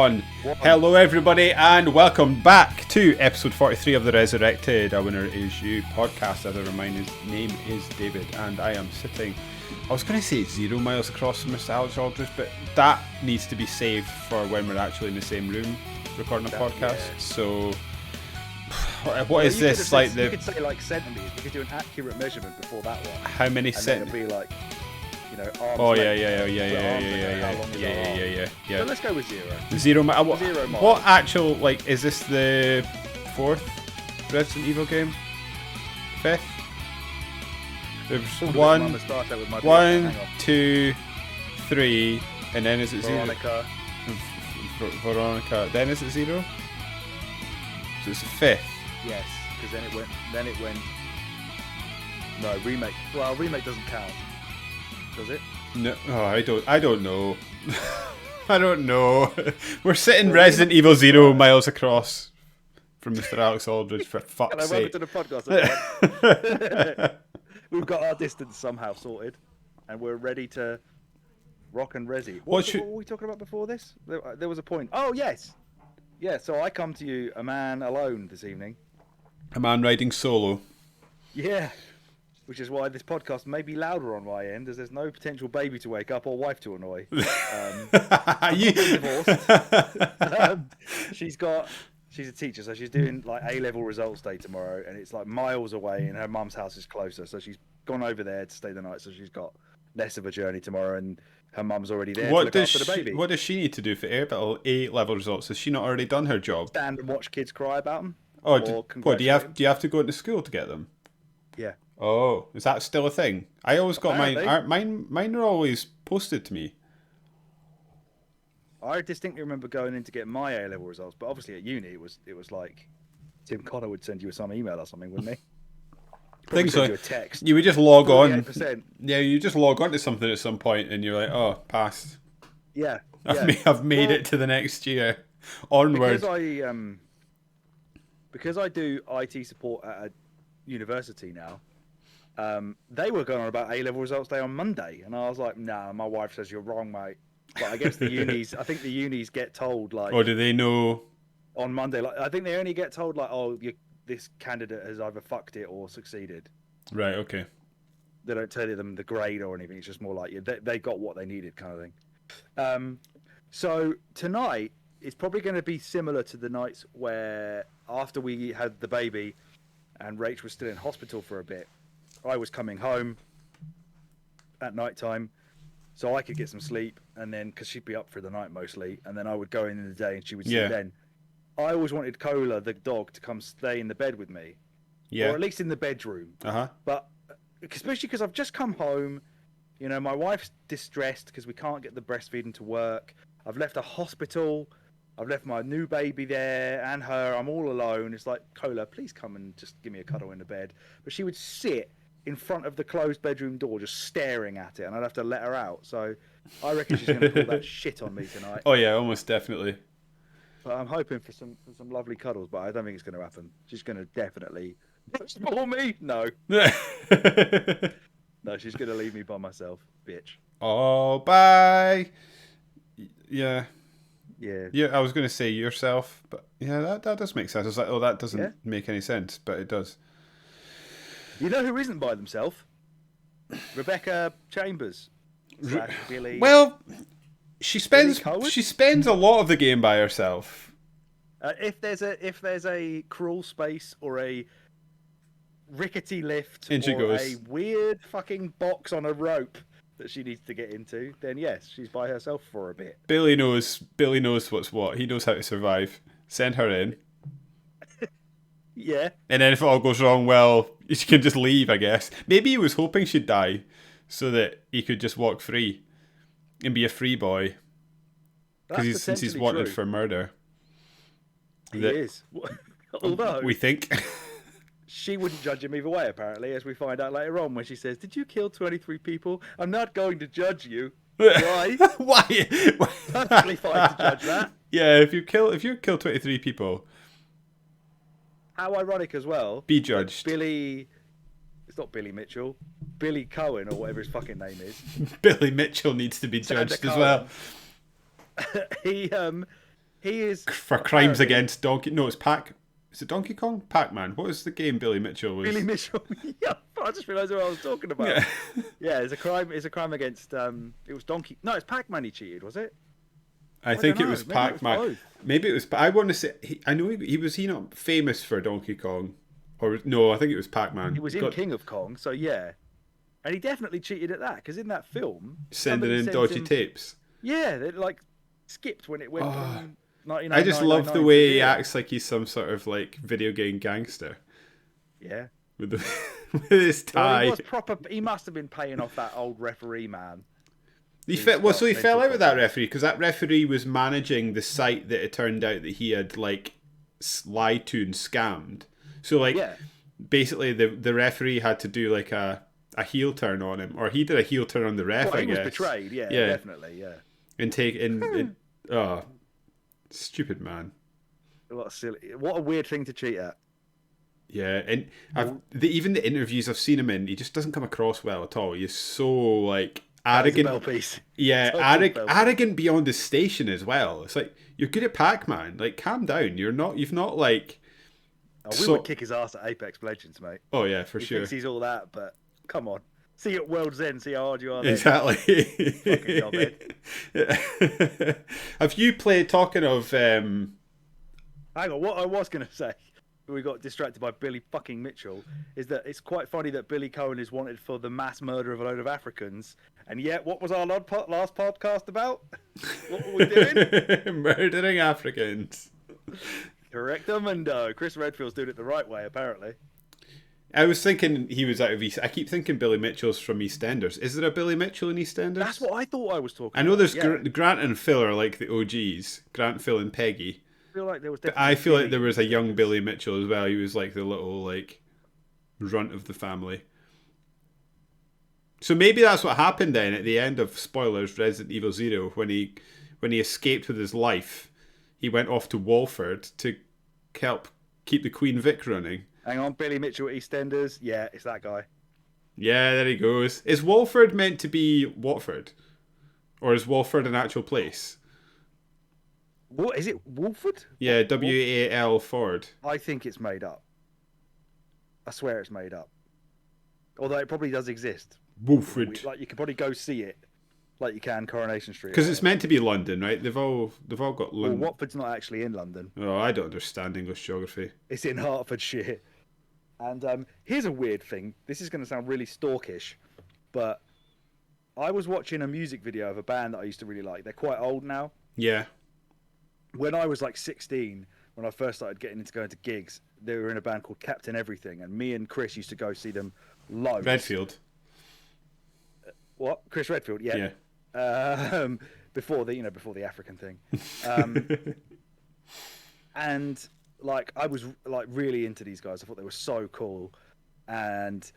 One. Hello everybody and welcome back to episode 43 of the Resurrected, A Winner Is You podcast. As a reminder, his name is David and I am sitting, I was going to say 0 miles across from Mr. Alex Aldridge, but that needs to be saved for when we're actually in the same room recording a podcast. Yeah. So what is this? Like you could say like centimeters. You could do an accurate measurement before that one. How many centimeters? It'd be like, you know, arms. Oh length, yeah. So let's go with 0. 0 miles. What miles. actual, like, is this the 4th Resident Evil game? 5th? There's one, 2, 3, and then is it 0? Veronica. Then is it 0? So it's 5th. Yes, because then it went. No, remake. Well, remake doesn't count, does it? No, oh, I don't know. I don't know. We're sitting Resident Evil 0 miles across from Mr. Alex Aldridge, for fuck's sake. Can I welcome to the podcast? We've got our distance somehow sorted, and we're ready to rock and resi. What were we talking about before this? There was a point. Oh, yes. Yeah, so I come to you, a man alone this evening. A man riding solo. Yeah, which is why this podcast may be louder on my end, as there's no potential baby to wake up or wife to annoy. You divorced. She's a teacher, so she's doing like A-level results day tomorrow, and it's like miles away, and her mum's house is closer, so she's gone over there to stay the night, so she's got less of a journey tomorrow, and her mum's already there to look after the baby. What does she need to do for A-level results? Has she not already done her job? Stand and watch kids cry about them. Oh, do you have to go into school to get them? Yeah. Oh, is that still a thing? I always got mine are always posted to me. I distinctly remember going in to get my A-level results, but obviously at uni it was like Tim Connor would send you some email or something, wouldn't he? Things like you a text. You would just log on. 48%. Yeah, you just log on to something at some point, and you're like, oh, passed. Yeah. I've made it to the next year. Onward. Because I do IT support at a university now. They were going on about A-level results day on Monday, and I was like, nah, my wife says you're wrong, mate. But I guess the unis get told like. Or do they know? On Monday, like I think they only get told like, oh, this candidate has either fucked it or succeeded. Right. Okay. They don't tell them the grade or anything. It's just more like they got what they needed, kind of thing. So tonight it's probably going to be similar to the nights where after we had the baby, and Rach was still in hospital for a bit. I was coming home at night time, so I could get some sleep, and then because she'd be up for the night mostly, and then I would go in the day and she would sleep then. I always wanted Cola, the dog, to come stay in the bed with me, or at least in the bedroom. But especially because I've just come home, you know, my wife's distressed because we can't get the breastfeeding to work. I've left a hospital. I've left my new baby there and her. I'm all alone. It's like, Cola, please come and just give me a cuddle in the bed. But she would sit in front of the closed bedroom door just staring at it, and I'd have to let her out. So I reckon she's going to pull that shit on me tonight. Oh, yeah, almost definitely. But I'm hoping for some lovely cuddles, but I don't think it's going to happen. She's going to definitely spoil me. No. No, she's going to leave me by myself, bitch. Oh, bye. Yeah. Yeah, I was going to say yourself, but yeah, that does make sense. I was like, oh, that doesn't make any sense, but it does. You know who isn't by themselves? Rebecca Chambers. Billy. Well, she spends a lot of the game by herself. If there's a crawl space or a rickety lift or a weird fucking box on a rope that she needs to get into, then yes, she's by herself for a bit. Billy knows what's what. He knows how to survive. Send her in. Yeah. And then if it all goes wrong, well, she can just leave, I guess. Maybe he was hoping she'd die so that he could just walk free and be a free boy. Because he's wanted for murder. He is. Although we think she wouldn't judge him either way, apparently, as we find out later on when she says, "Did you kill 23 people? I'm not going to judge you." Why? Why? Perfectly fine to judge that. Yeah, if you kill 23 people. How ironic as well. Be judged. Billy. It's not Billy Mitchell. Billy Cohen, or whatever his fucking name is. Billy Mitchell needs to be judged as well. He is for crimes against Donkey. No, it's Pac. Is it Donkey Kong? Pac-Man. What was the game Billy Mitchell was? Billy Mitchell. Yeah, I just realised what I was talking about. Yeah. Yeah, it's a crime. It's a crime against. It was Donkey. No, it's Pac-Man. He cheated, was it? I think it dunno, was maybe it was Pac-Man. both. Maybe it was. I want to say. I know he was. He not famous for Donkey Kong, or no? I think it was Pac-Man. He was in King of Kong, so yeah. And he definitely cheated at that because in that film, sending somebody in sends dodgy him- tapes. Yeah, they like skipped when it went. From I just love the 1999 way to he here. acts like he's some sort of like video game gangster Yeah. with the with his Well, tie. he was proper. He must have been paying off that old referee man. He He's fell, well, got so he fell mental out with that problems. referee because that referee was managing the site that it turned out that he had like lied to and scammed. So like Yeah. basically the referee had to do like a heel turn on him, or he did a heel turn on the ref. Well, I he was guess. betrayed. Yeah, Yeah. definitely. Yeah. And take in oh, stupid man. What a silly. What a weird thing to cheat at. Yeah, and even the interviews I've seen him in, he just doesn't come across well at all. He's so like arrogant. Bell piece. Yeah, Total bell piece. arrogant beyond his station as well. It's like you're good at Pac-Man. Like, calm down. You're not. You've not like. Oh, we would kick his ass at Apex Legends, mate. Oh yeah, for He sure. thinks he's all that, but come on. See you at World's End. See how hard you are. Then. Exactly. Fucking knobhead. Have you played? Talking of. Hang on, what I was going to say, we got distracted by Billy fucking Mitchell, is that it's quite funny that Billy Cohen is wanted for the mass murder of a load of Africans, and yet, what was our last podcast about? What were we doing? Murdering Africans. Correctamundo. Chris Redfield's doing it the right way, apparently. I was thinking he was out of East. I keep thinking Billy Mitchell's from EastEnders. Is there a Billy Mitchell in EastEnders? That's what I thought I was talking I know about. there's Yeah. Grant and Phil are like the OGs. Grant, Phil, and Peggy. I feel like there was But definitely I feel like Billy. there was a young Billy Mitchell as well. He was like the little like runt of the family. So maybe that's what happened then at the end of spoilers Resident Evil 0 when he escaped with his life. He went off to Walford to help keep the Queen Vic running. Hang on, Billy Mitchell at EastEnders. Yeah, it's that guy. Yeah, there he goes. Is Walford meant to be Watford? Or is Walford an actual place? What is it? Wolford? Yeah, W-A-L Ford. I think it's made up. I swear it's made up. Although it probably does exist. Wolford. Like you could probably go see it, like you can Coronation Street. Because it's meant to be London, right? They've all got Well, London. Watford's not actually in London. Oh, I don't understand English geography. It's in Hertfordshire. And here's a weird thing. This is going to sound really stalkish, but I was watching a music video of a band that I used to really like. They're quite old now. Yeah. When I was like 16, when I first started getting into going to gigs, they were in a band called Captain Everything, and me and Chris used to go see them loads. Redfield. What? Chris Redfield? Yeah. Yeah. Before the African thing. And like I was like really into these guys. I thought they were so cool, and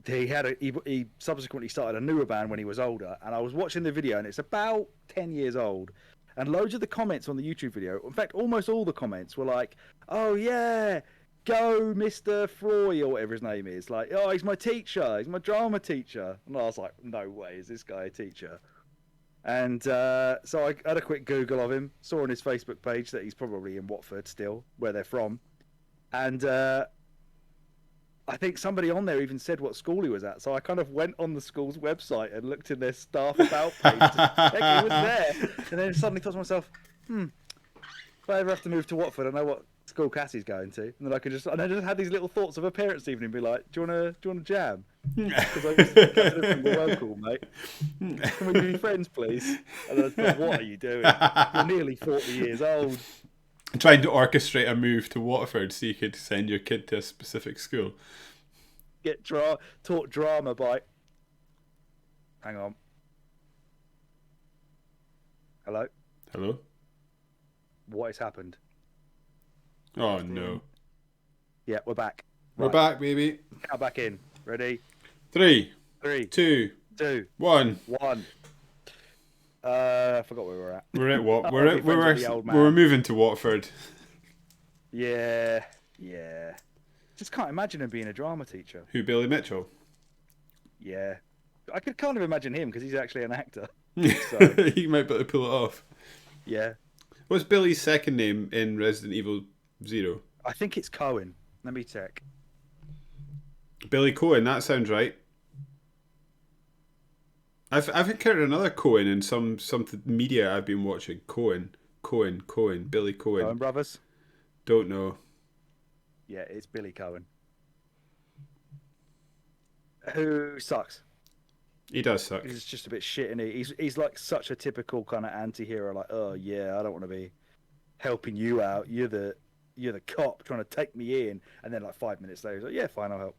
he subsequently started a newer band when he was older. And I was watching the video, and it's about 10 years old. And loads of the comments on the YouTube video, in fact, almost all the comments were like, "Oh yeah, go Mr. Froy," or whatever his name is. Like, "Oh, he's my teacher. He's my drama teacher." And I was like, "No way, is this guy a teacher?" And so I had a quick Google of him, saw on his Facebook page that he's probably in Watford still, where they're from. And I think somebody on there even said what school he was at. So I kind of went on the school's website and looked in their staff about page to check he was there. And then suddenly thought to myself, if I ever have to move to Watford, I know what school Cassie's going to. And then I just had these little thoughts of a parents' evening, be like, do you wanna jam? Because I just think we're well cool, mate. Can we be friends, please? And I thought, what are you doing? You're nearly 40 years old. Trying to orchestrate a move to Watford so you could send your kid to a specific school. Get taught drama by... Hang on. Hello? Hello? What has happened? Oh no. Yeah, we're back. We're back, baby. Count back in. Ready? 3, 3, 2, 2, 1. 1. I forgot where we were at. We're at what? I'll We're be friends with the old man. moving to Watford. Yeah. Just can't imagine him being a drama teacher. Who, Billy Mitchell? Yeah. I could kind of imagine him because he's actually an actor. So, He might be able to pull it off. yeah. What's Billy's second name in Resident Evil 0? I think it's Cohen. Let me check. Billy Cohen, that sounds right. I've encountered another Cohen in some media I've been watching. Cohen, Billy Cohen. Cohen brothers? Don't know. Yeah, it's Billy Cohen. Who sucks. He does suck. He's just a bit shit, and he's like such a typical kind of anti-hero. Like, oh yeah, I don't want to be helping you out. You're the cop trying to take me in, and then like 5 minutes later, he's like, yeah, fine, I'll help.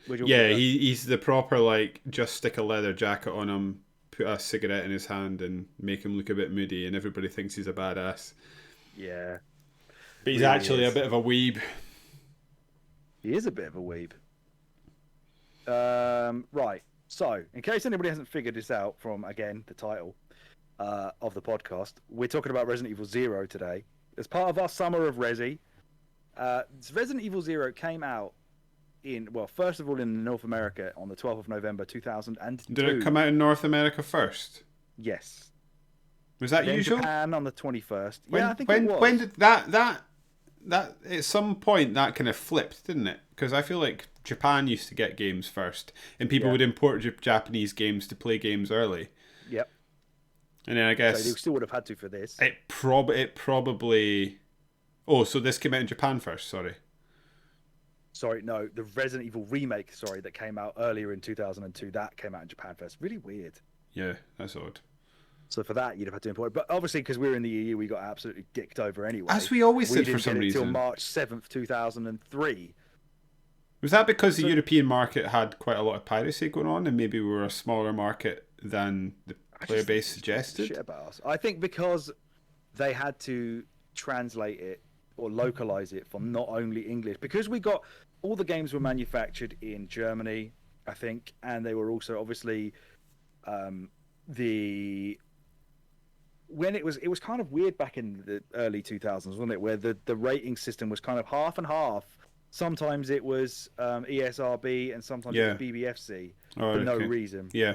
Yeah, he's the proper like just stick a leather jacket on him, put a cigarette in his hand, and make him look a bit moody, and everybody thinks he's a badass. Yeah, but he's actually a bit of a weeb. He is a bit of a weeb. Right. So, in case anybody hasn't figured this out from, again, the title of the podcast, we're talking about Resident Evil 0 today. As part of our Summer of Resi, Resident Evil 0 came out first of all in North America on the 12th of November 2002. Did it come out in North America first? Yes. Was that then usual? Japan on the 21st. I think it was. When did that at some point that kind of flipped, didn't it? Because I feel like Japan used to get games first, and people would import Japanese games to play games early. Yep. And then I guess so they still would have had to for this. It probably. Oh, so this came out in Japan first. Sorry, no, the Resident Evil remake. That came out earlier in 2002. That came out in Japan first. Really weird. Yeah, that's odd. So for that, you'd have had to import it. But obviously, because we were in the EU, we got absolutely dicked over anyway. As we always did for some reason. Until March 7th, 2003. Was that because the European market had quite a lot of piracy going on, and maybe we were a smaller market than the player base suggested? Shit about us. I think because they had to translate it or localize it for not only English, because we got all the games were manufactured in Germany, I think, and they were also obviously when it was kind of weird back in the early 2000s, wasn't it, where the rating system was kind of half and half. Sometimes it was ESRB and sometimes it was BBFC for no reason. Yeah.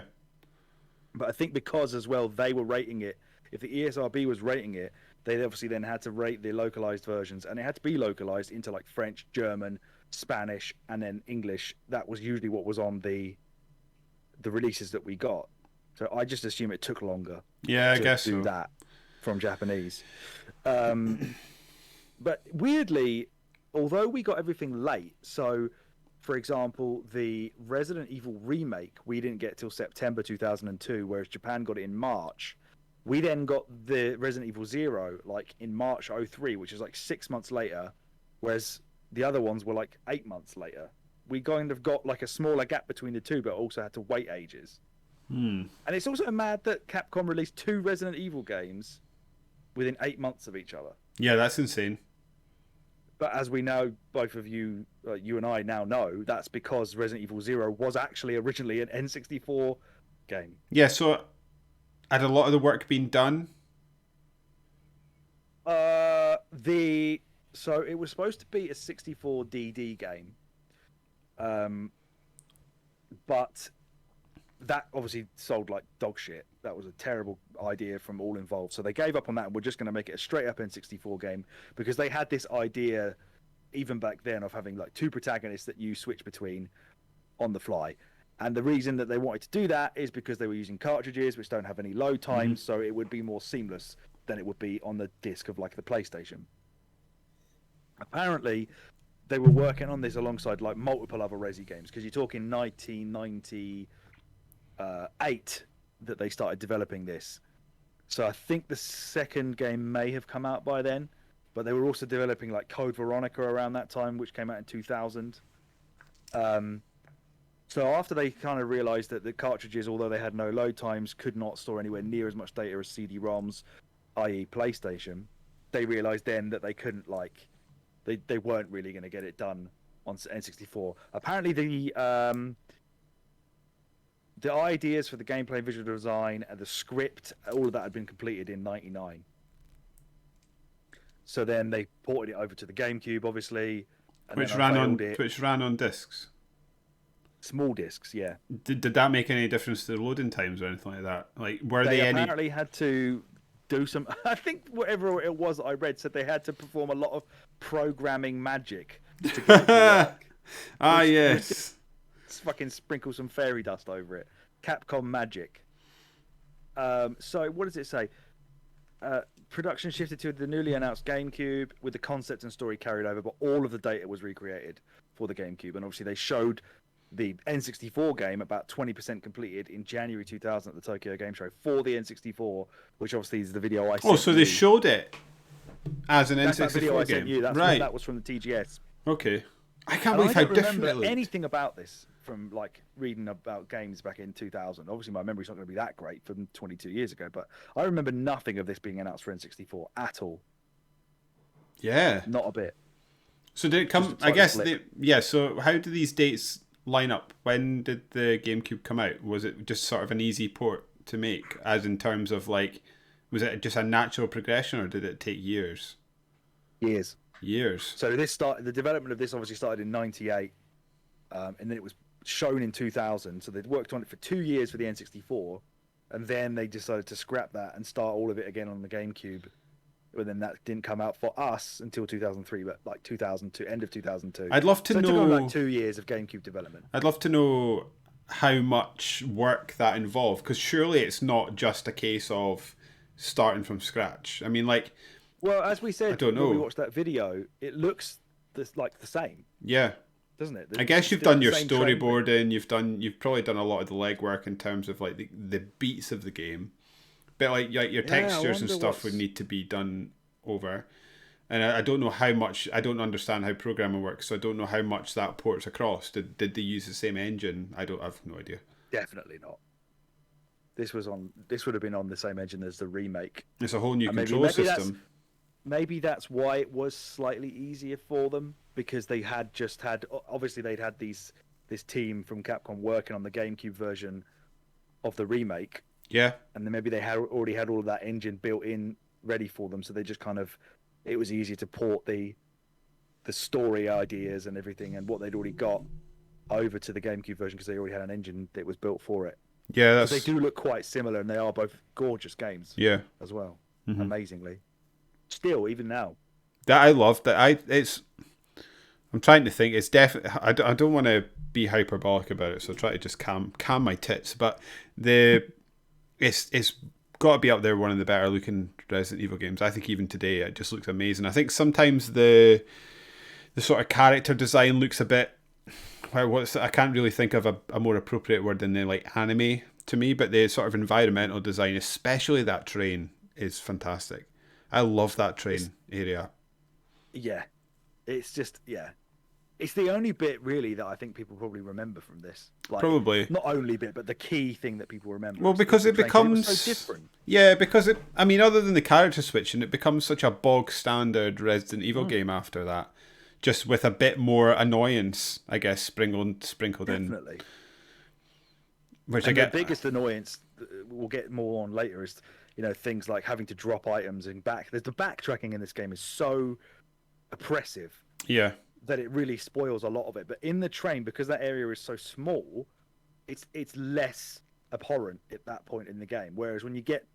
But I think because as well they were rating it, if the ESRB was rating it, they obviously then had to rate the localized versions, and it had to be localized into like French, German, Spanish, and then English. That was usually what was on the releases that we got. So I just assume it took longer. Yeah, I guess do so. that from Japanese. But weirdly, although we got everything late, so for example, the Resident Evil remake we didn't get till September 2002, whereas Japan got it in March. We then got the Resident Evil 0 like in March 2003, which is like 6 months later, whereas the other ones were like 8 months later. We kind of got like a smaller gap between the two, but also had to wait ages. And it's also mad that Capcom released 2 Resident Evil games within 8 months of each other. Yeah, that's insane. But as we know, both of you, you and I now know, that's because Resident Evil 0 was actually originally an N64 game. Yeah, so had a lot of the work been done? So it was supposed to be a 64 DD game. But that obviously sold like dog shit. That was a terrible idea from all involved. So they gave up on that and we're just going to make it a straight up N64 game, because they had this idea even back then of having like 2 protagonists that you switch between on the fly. And the reason that they wanted to do that is because they were using cartridges which don't have any load times, so it would be more seamless than it would be on the disc of like the PlayStation. Apparently, they were working on this alongside like multiple other Resi games, because you're talking 1998 that they started developing this. So I think the second game may have come out by then, but they were also developing like Code Veronica around that time, which came out in 2000. So after they kind of realized that the cartridges, although they had no load times, could not store anywhere near as much data as CD-ROMs, i.e. PlayStation, they realized then that they couldn't they weren't really going to get it done on N64. Apparently the ideas for the gameplay, visual design, and the script, all of that had been completed in '99. So then they ported it over to the GameCube, obviously, and which ran on discs. Small discs, yeah. Did that make any difference to the loading times or anything like that? Like, were they apparently had to do some. I think whatever it was that I read said they had to perform a lot of programming magic to get it to work. Yes. Fucking sprinkle some fairy dust over it. Capcom magic. So what does it say? Production shifted to the newly announced GameCube with the concept and story carried over, but all of the data was recreated for the GameCube. And obviously they showed the N64 game about 20% completed in January 2000 at the Tokyo Game Show for the N64, which obviously is the video I sent. Oh, so they showed it as an N64 that video I game. sent you. Right. That was from the TGS. Okay. I can't believe how different it looked. Anything about this from like reading about games back in 2000. Obviously, my memory's not going to be that great from 22 years ago, but I remember nothing of this being announced for N64 at all. Yeah. Not a bit. So did it come? I guess. So how do these dates line up? When did the GameCube come out? Was it just sort of an easy port to make, as in terms of like, was it just a natural progression, or did it take years? Years. So the development of this obviously started in '98, and then it was shown in 2000. So they'd worked on it for 2 years for the N64, and then they decided to scrap that and start all of it again on the GameCube. But then that didn't come out for us until 2003, but like 2002, end of 2002. I'd love to know. It took like 2 years of GameCube development. I'd love to know how much work that involved, because surely it's not just a case of starting from scratch. I mean, like. Well, as we said when we watched that video, it looks like the same. Yeah. Doesn't it? I guess you've done your storyboarding, you've probably done a lot of the legwork in terms of like the beats of the game. But like your textures and stuff would need to be done over. And I don't know how much, I don't understand how programming works, so I don't know how much that ports across. Did they use the same engine? I've no idea. Definitely not. This would have been on the same engine as the remake. It's a whole new control system. Maybe that's why it was slightly easier for them, because they had obviously they'd had this team from Capcom working on the GameCube version of the remake. Yeah. And then maybe they already had all of that engine built in ready for them, so they just it was easier to port the story ideas and everything and what they'd already got over to the GameCube version, because they already had an engine that was built for it. Yeah, they do look quite similar, and they are both gorgeous games. Yeah. As well. Mm-hmm. Amazingly. Still, even now. That I love that. I'm trying to think. It's definitely. I don't want to be hyperbolic about it, so I try to just calm my tits. But it's got to be up there, one of the better looking Resident Evil games. I think even today it just looks amazing. I think sometimes the sort of character design looks a bit. I can't really think of a more appropriate word than like anime to me, but the sort of environmental design, especially that train, is fantastic. I love that train area. Yeah. It's just, yeah. It's the only bit, really, that I think people probably remember from this. Like, probably. Not only bit, but the key thing that people remember. Well, because it becomes... It was so different. Yeah, because other than the character switching, it becomes such a bog standard Resident Evil game after that. Just with a bit more annoyance, I guess, sprinkled in. Definitely. The biggest annoyance we'll get more on later is... things like having to drop items and the backtracking in this game is so oppressive. Yeah. That it really spoils a lot of it. But in the train, because that area is so small, it's less abhorrent at that point in the game. Whereas when you get,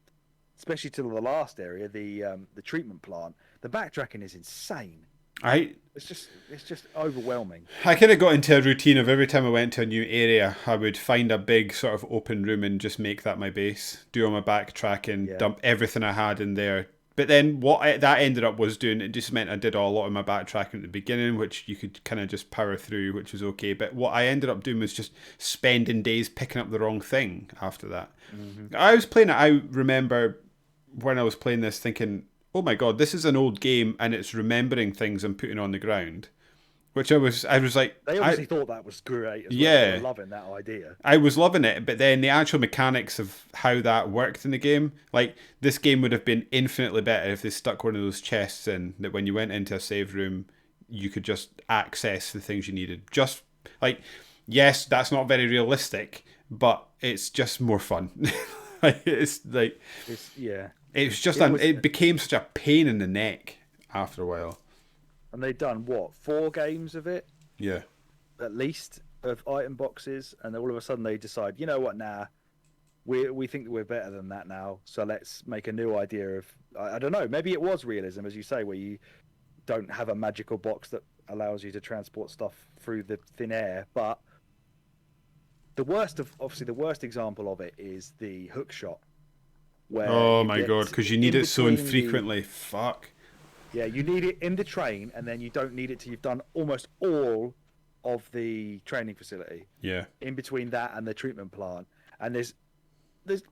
especially to the last area, the treatment plant, the backtracking is insane. It's just overwhelming. I kind of got into a routine of every time I went to a new area, I would find a big sort of open room and just make that my base, do all my backtracking, dump everything I had in there. But then that ended up was doing, it just meant I did a lot of my backtracking at the beginning, which you could kind of just power through, which was okay. But what I ended up doing was just spending days picking up the wrong thing after that. Mm-hmm. I was playing it, I remember when I was playing this thinking, oh my god, this is an old game and it's remembering things I'm putting on the ground. Which I was like... They obviously thought that was great as well. Yeah. They were loving that idea. I was loving it, but then the actual mechanics of how that worked in the game, like, this game would have been infinitely better if they stuck one of those chests in, that when you went into a save room, you could just access the things you needed. Just, like, yes, that's not very realistic, but it's just more fun. It became such a pain in the neck after a while. And they'd done, 4 games of it? Yeah. At least, of item boxes. And then all of a sudden they decide, you know what, nah. we think that we're better than that now, so let's make a new idea of, I don't know, maybe it was realism, as you say, where you don't have a magical box that allows you to transport stuff through the thin air. But the worst example of it is the hook shot. Where oh my god, because you need it so infrequently. Fuck. Yeah, you need it in the train, and then you don't need it till you've done almost all of the training facility. Yeah. In between that and the treatment plant, and there's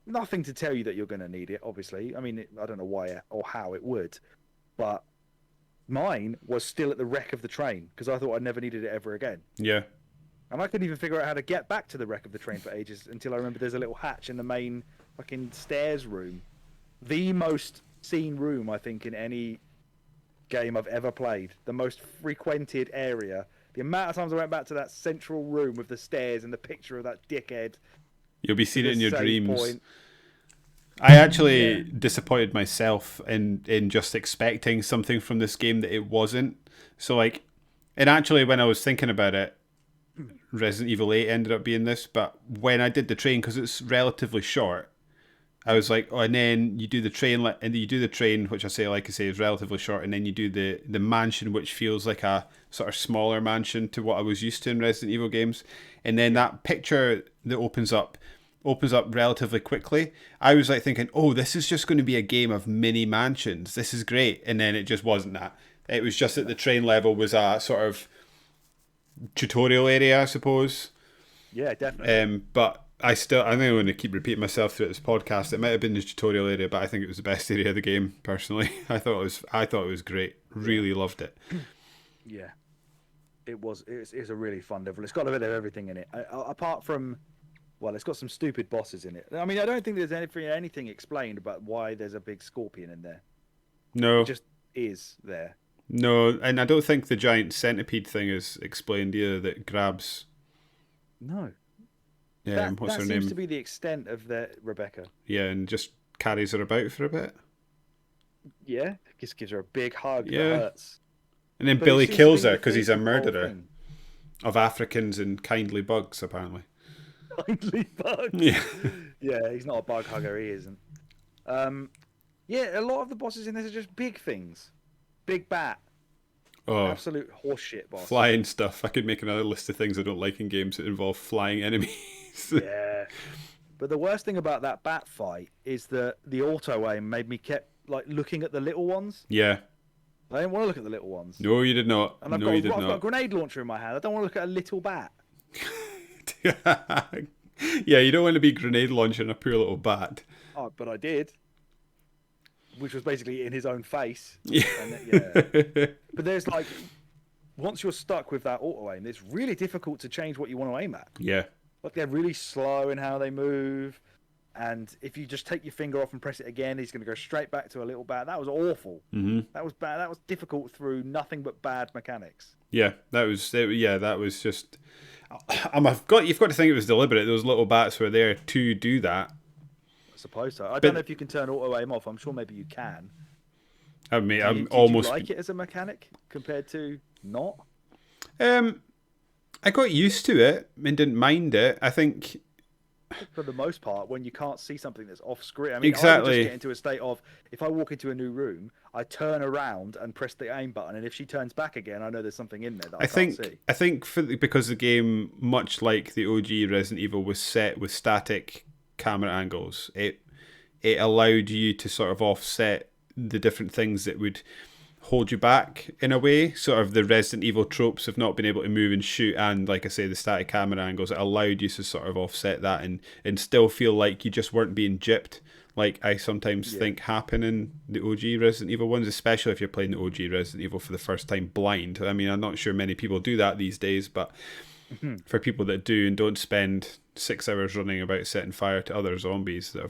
nothing to tell you that you're going to need it. Obviously, I mean, I don't know why or how it would, but mine was still at the wreck of the train because I thought I never needed it ever again. Yeah. And I couldn't even figure out how to get back to the wreck of the train for ages until I remembered there's a little hatch in the main fucking stairs room. The most seen room, I think, in any game I've ever played. The most frequented area. The amount of times I went back to that central room with the stairs and the picture of that dickhead. You'll be seeing it in your dreams. Point. I actually disappointed myself in just expecting something from this game that it wasn't. So, like, and actually when I was thinking about it, Resident Evil 8 ended up being this, but when I did the train, because it's relatively short, I was like, oh, and then you do the train, which I say is relatively short, and then you do the mansion, which feels like a sort of smaller mansion to what I was used to in Resident Evil games, and then that picture that opens up relatively quickly. I was like thinking, oh, this is just going to be a game of mini mansions. This is great, and then it just wasn't that. It was just that the train level was a sort of tutorial area, I suppose. Yeah, definitely. But I think I'm going to keep repeating myself throughout this podcast. It might have been the tutorial area, but I think it was the best area of the game, personally. I thought it was great. Really loved it. Yeah, it's a really fun level. It's got a bit of everything in it. Apart from, well, it's got some stupid bosses in it. I mean, I don't think there's anything explained about why there's a big scorpion in there. No, it just is there. No, and I don't think the giant centipede thing is explained either. That grabs. No. Yeah, what's her name? That seems to be the extent of Rebecca. Yeah, and just carries her about for a bit. Yeah, just gives her a big hug. Yeah. That hurts. And then Billy kills her because he's a murderer of Africans and kindly bugs, apparently. Kindly bugs? Yeah. Yeah, he's not a bug hugger, he isn't. Yeah, a lot of the bosses in this are just big things. Big bat. Oh, absolute horseshit boss. Flying stuff. I could make another list of things I don't like in games that involve flying enemies. Yeah. But the worst thing about that bat fight is that the auto aim made me kept looking at the little ones. Yeah. I didn't want to look at the little ones. No, you did not. And I've got a grenade launcher in my hand. I don't want to look at a little bat. Yeah, you don't want to be grenade launching a poor little bat. Oh, but I did. Which was basically in his own face. Yeah. But there's once you're stuck with that auto aim, it's really difficult to change what you want to aim at. Yeah. They're really slow in how they move. And if you just take your finger off and press it again, he's going to go straight back to a little bat. That was awful. Mm-hmm. That was bad. That was difficult through nothing but bad mechanics. Yeah, that was just. You've got to think it was deliberate. Those little bats were there to do that. I suppose so. I don't know if you can turn auto aim off. I'm sure maybe you can. I mean, Did you like it as a mechanic compared to not? I got used to it and didn't mind it. I think for the most part, when you can't see something that's off screen, I mean, exactly. I would just get into a state of, if I walk into a new room, I turn around and press the aim button, and if she turns back again, I know there's something in there that I can't see. I think because the game, much like the OG Resident Evil, was set with static camera angles, it allowed you to sort of offset the different things that would hold you back in a way. Sort of the Resident Evil tropes of not being able to move and shoot, and like I say, the static camera angles, it allowed you to sort of offset that and still feel like you just weren't being gypped, like I sometimes think happen in the OG Resident Evil ones, especially if you're playing the OG Resident Evil for the first time blind. I mean, I'm not sure many people do that these days, but for people that do and don't spend 6 hours running about setting fire to other zombies so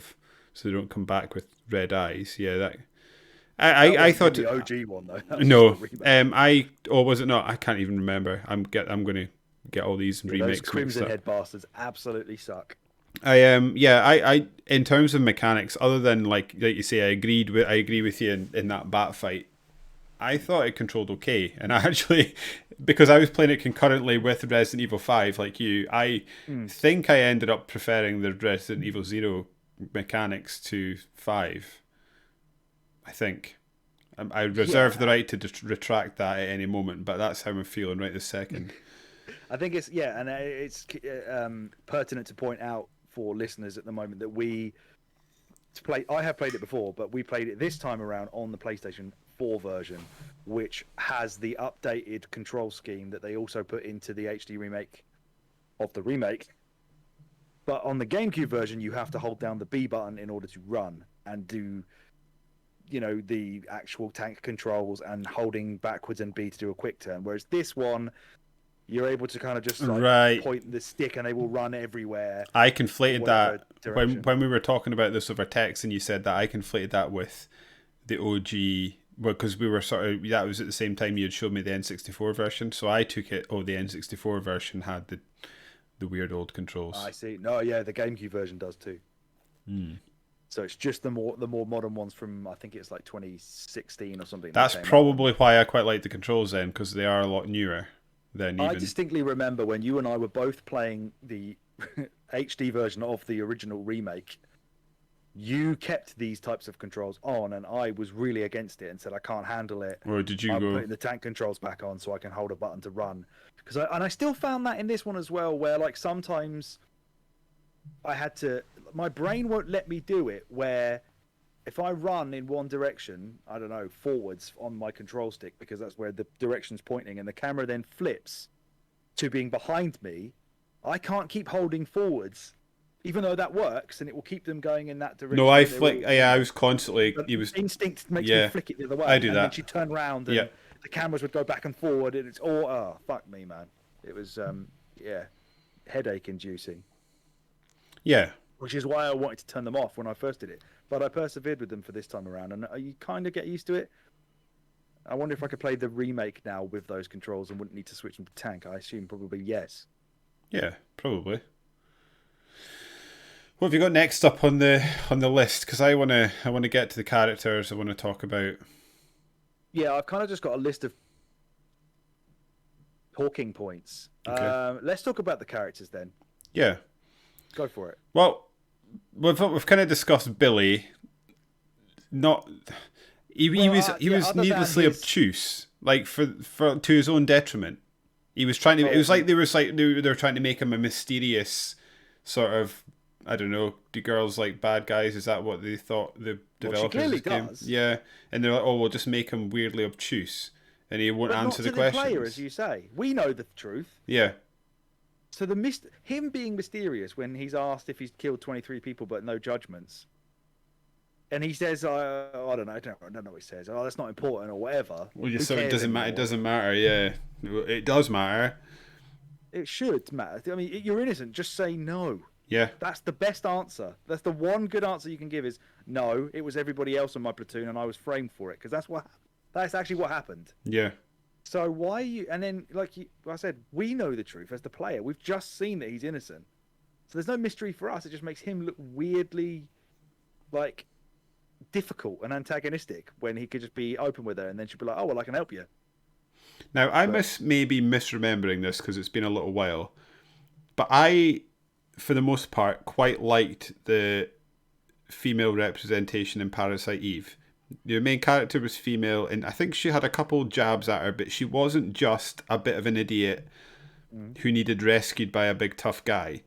they don't come back with red eyes, I thought the OG one though. No, was it not? I can't even remember. I'm going to get all these remakes. Those Crimson Head bastards absolutely suck. I in terms of mechanics, other than like you say, I agree with you in that bat fight. I thought it controlled okay, and I actually, because I was playing it concurrently with Resident Evil 5, like you, I think I ended up preferring the Resident Evil 0 mechanics to 5. I think. I reserve the right to retract that at any moment, but that's how I'm feeling right this second. I think it's pertinent to point out for listeners at the moment that I have played it before, but we played it this time around on the PlayStation 4 version, which has the updated control scheme that they also put into the HD remake of the remake. But on the GameCube version, you have to hold down the B button in order to run and do, the actual tank controls and holding backwards and B to do a quick turn. Whereas this one, you're able to kind of just point the stick and they will run everywhere. I conflated that when we were talking about this over text, and you said that I conflated that with the OG. Well, because we were that was at the same time you had showed me the N64 version, so I took it. Oh, the N64 version had the weird old controls. I see. No, yeah, the GameCube version does too. So it's just the more modern ones from, I think it's like 2016 or something. That's probably why I quite like the controls then, because they are a lot newer than even. I distinctly remember when you and I were both playing the HD version of the original remake. You kept these types of controls on, and I was really against it and said I can't handle it. Or did you I'm putting the tank controls back on so I can hold a button to run? And I still found that in this one as well, where like sometimes my brain won't let me do it, where if I run in one direction, I don't know, forwards on my control stick, because that's where the direction's pointing, and the camera then flips to being behind me, I can't keep holding forwards, even though that works, and it will keep them going in that direction. No, I flick. Yeah, I was constantly. Instinct makes me flick it the other way. I do that. And then she'd turn around, and the cameras would go back and forward, and it's all. Oh, fuck me, man! It was headache inducing. Yeah. Which is why I wanted to turn them off when I first did it, but I persevered with them for this time around, and you kind of get used to it. I wonder if I could play the remake now with those controls and wouldn't need to switch them to tank. I assume probably yes. Yeah, probably. What have you got next up on the list? Because I want to get to the characters. I want to talk about. Yeah, I've kind of just got a list of talking points. Okay. Let's talk about the characters then. Yeah. Go for it. Well, we've kind of discussed Billy. He was needlessly obtuse, like for to his own detriment. He was trying to. It was like they were trying to make him a mysterious sort of. I don't know. Do girls like bad guys? Is that what they thought the developers of this game? Does. Yeah, and they're like, oh, we'll just make him weirdly obtuse, and he won't answer the questions. Player, as you say, we know the truth. Yeah. So him being mysterious when he's asked if he's killed 23 people but no judgments, and he says, I don't know what he says. Oh, that's not important or whatever. Well, it doesn't matter. It doesn't matter. Yeah, it does matter. It should matter. I mean, you're innocent. Just say no. Yeah. That's the best answer. That's the one good answer you can give is no. It was everybody else in my platoon, and I was framed for it, because that's actually what happened. Yeah. So why you? And then, like I said, we know the truth as the player. We've just seen that he's innocent. So there's no mystery for us. It just makes him look weirdly, like, difficult and antagonistic when he could just be open with her, and then she'd be like, "Oh well, I can help you." Now I may be misremembering this because it's been a little while, but I, for the most part, quite liked the female representation in Parasite Eve. The main character was female, and I think she had a couple jabs at her, but she wasn't just a bit of an idiot who needed rescued by a big tough guy.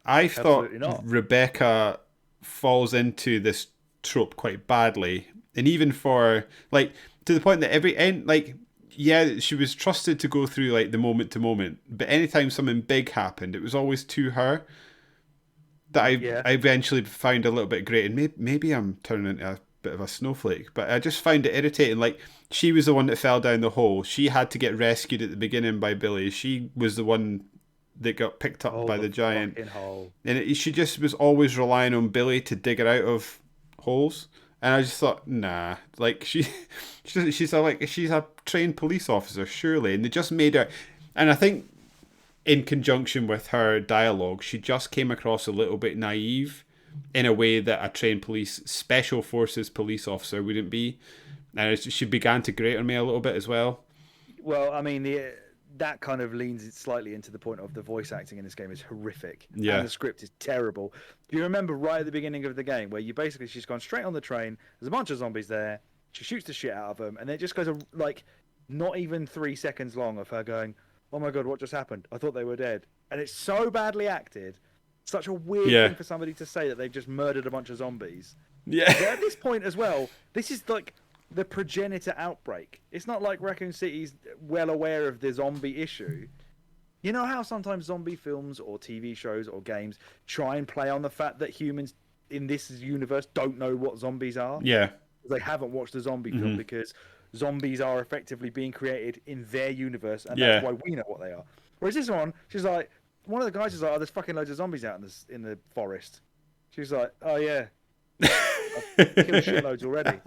I thought Rebecca falls into this trope quite badly, and even for like to the point that she was trusted to go through like the moment to moment, but anytime something big happened, it was always to her. That I eventually found a little bit great, and maybe I'm turning into a bit of a snowflake, but I just find it irritating. Like, she was the one that fell down the hole. She had to get rescued at the beginning by Billy. She was the one that got picked up by the giant hole. And she just was always relying on Billy to dig her out of holes. And I just thought, nah, like she's a trained police officer, surely. And they just made her, and I think in conjunction with her dialogue, she just came across a little bit naive in a way that a trained special forces police officer wouldn't be. And she began to grate on me a little bit as well. Well, I mean, that kind of leans it slightly into the point of the voice acting in this game is horrific. Yeah. And the script is terrible. Do you remember right at the beginning of the game where she's gone straight on the train, there's a bunch of zombies there, she shoots the shit out of them, and it just goes like not even 3 seconds long of her going, oh my god, what just happened? I thought they were dead. And it's so badly acted. Such a weird thing for somebody to say that they've just murdered a bunch of zombies. Yeah. But at this point as well, this is like the progenitor outbreak. It's not like Raccoon City's well aware of the zombie issue. You know how sometimes zombie films or TV shows or games try and play on the fact that humans in this universe don't know what zombies are? Yeah. They haven't watched a zombie film because zombies are effectively being created in their universe, and that's why we know what they are. Whereas this one, she's like, one of the guys is like, oh, there's fucking loads of zombies out in the forest. She's like, oh yeah, I've killed shitloads already.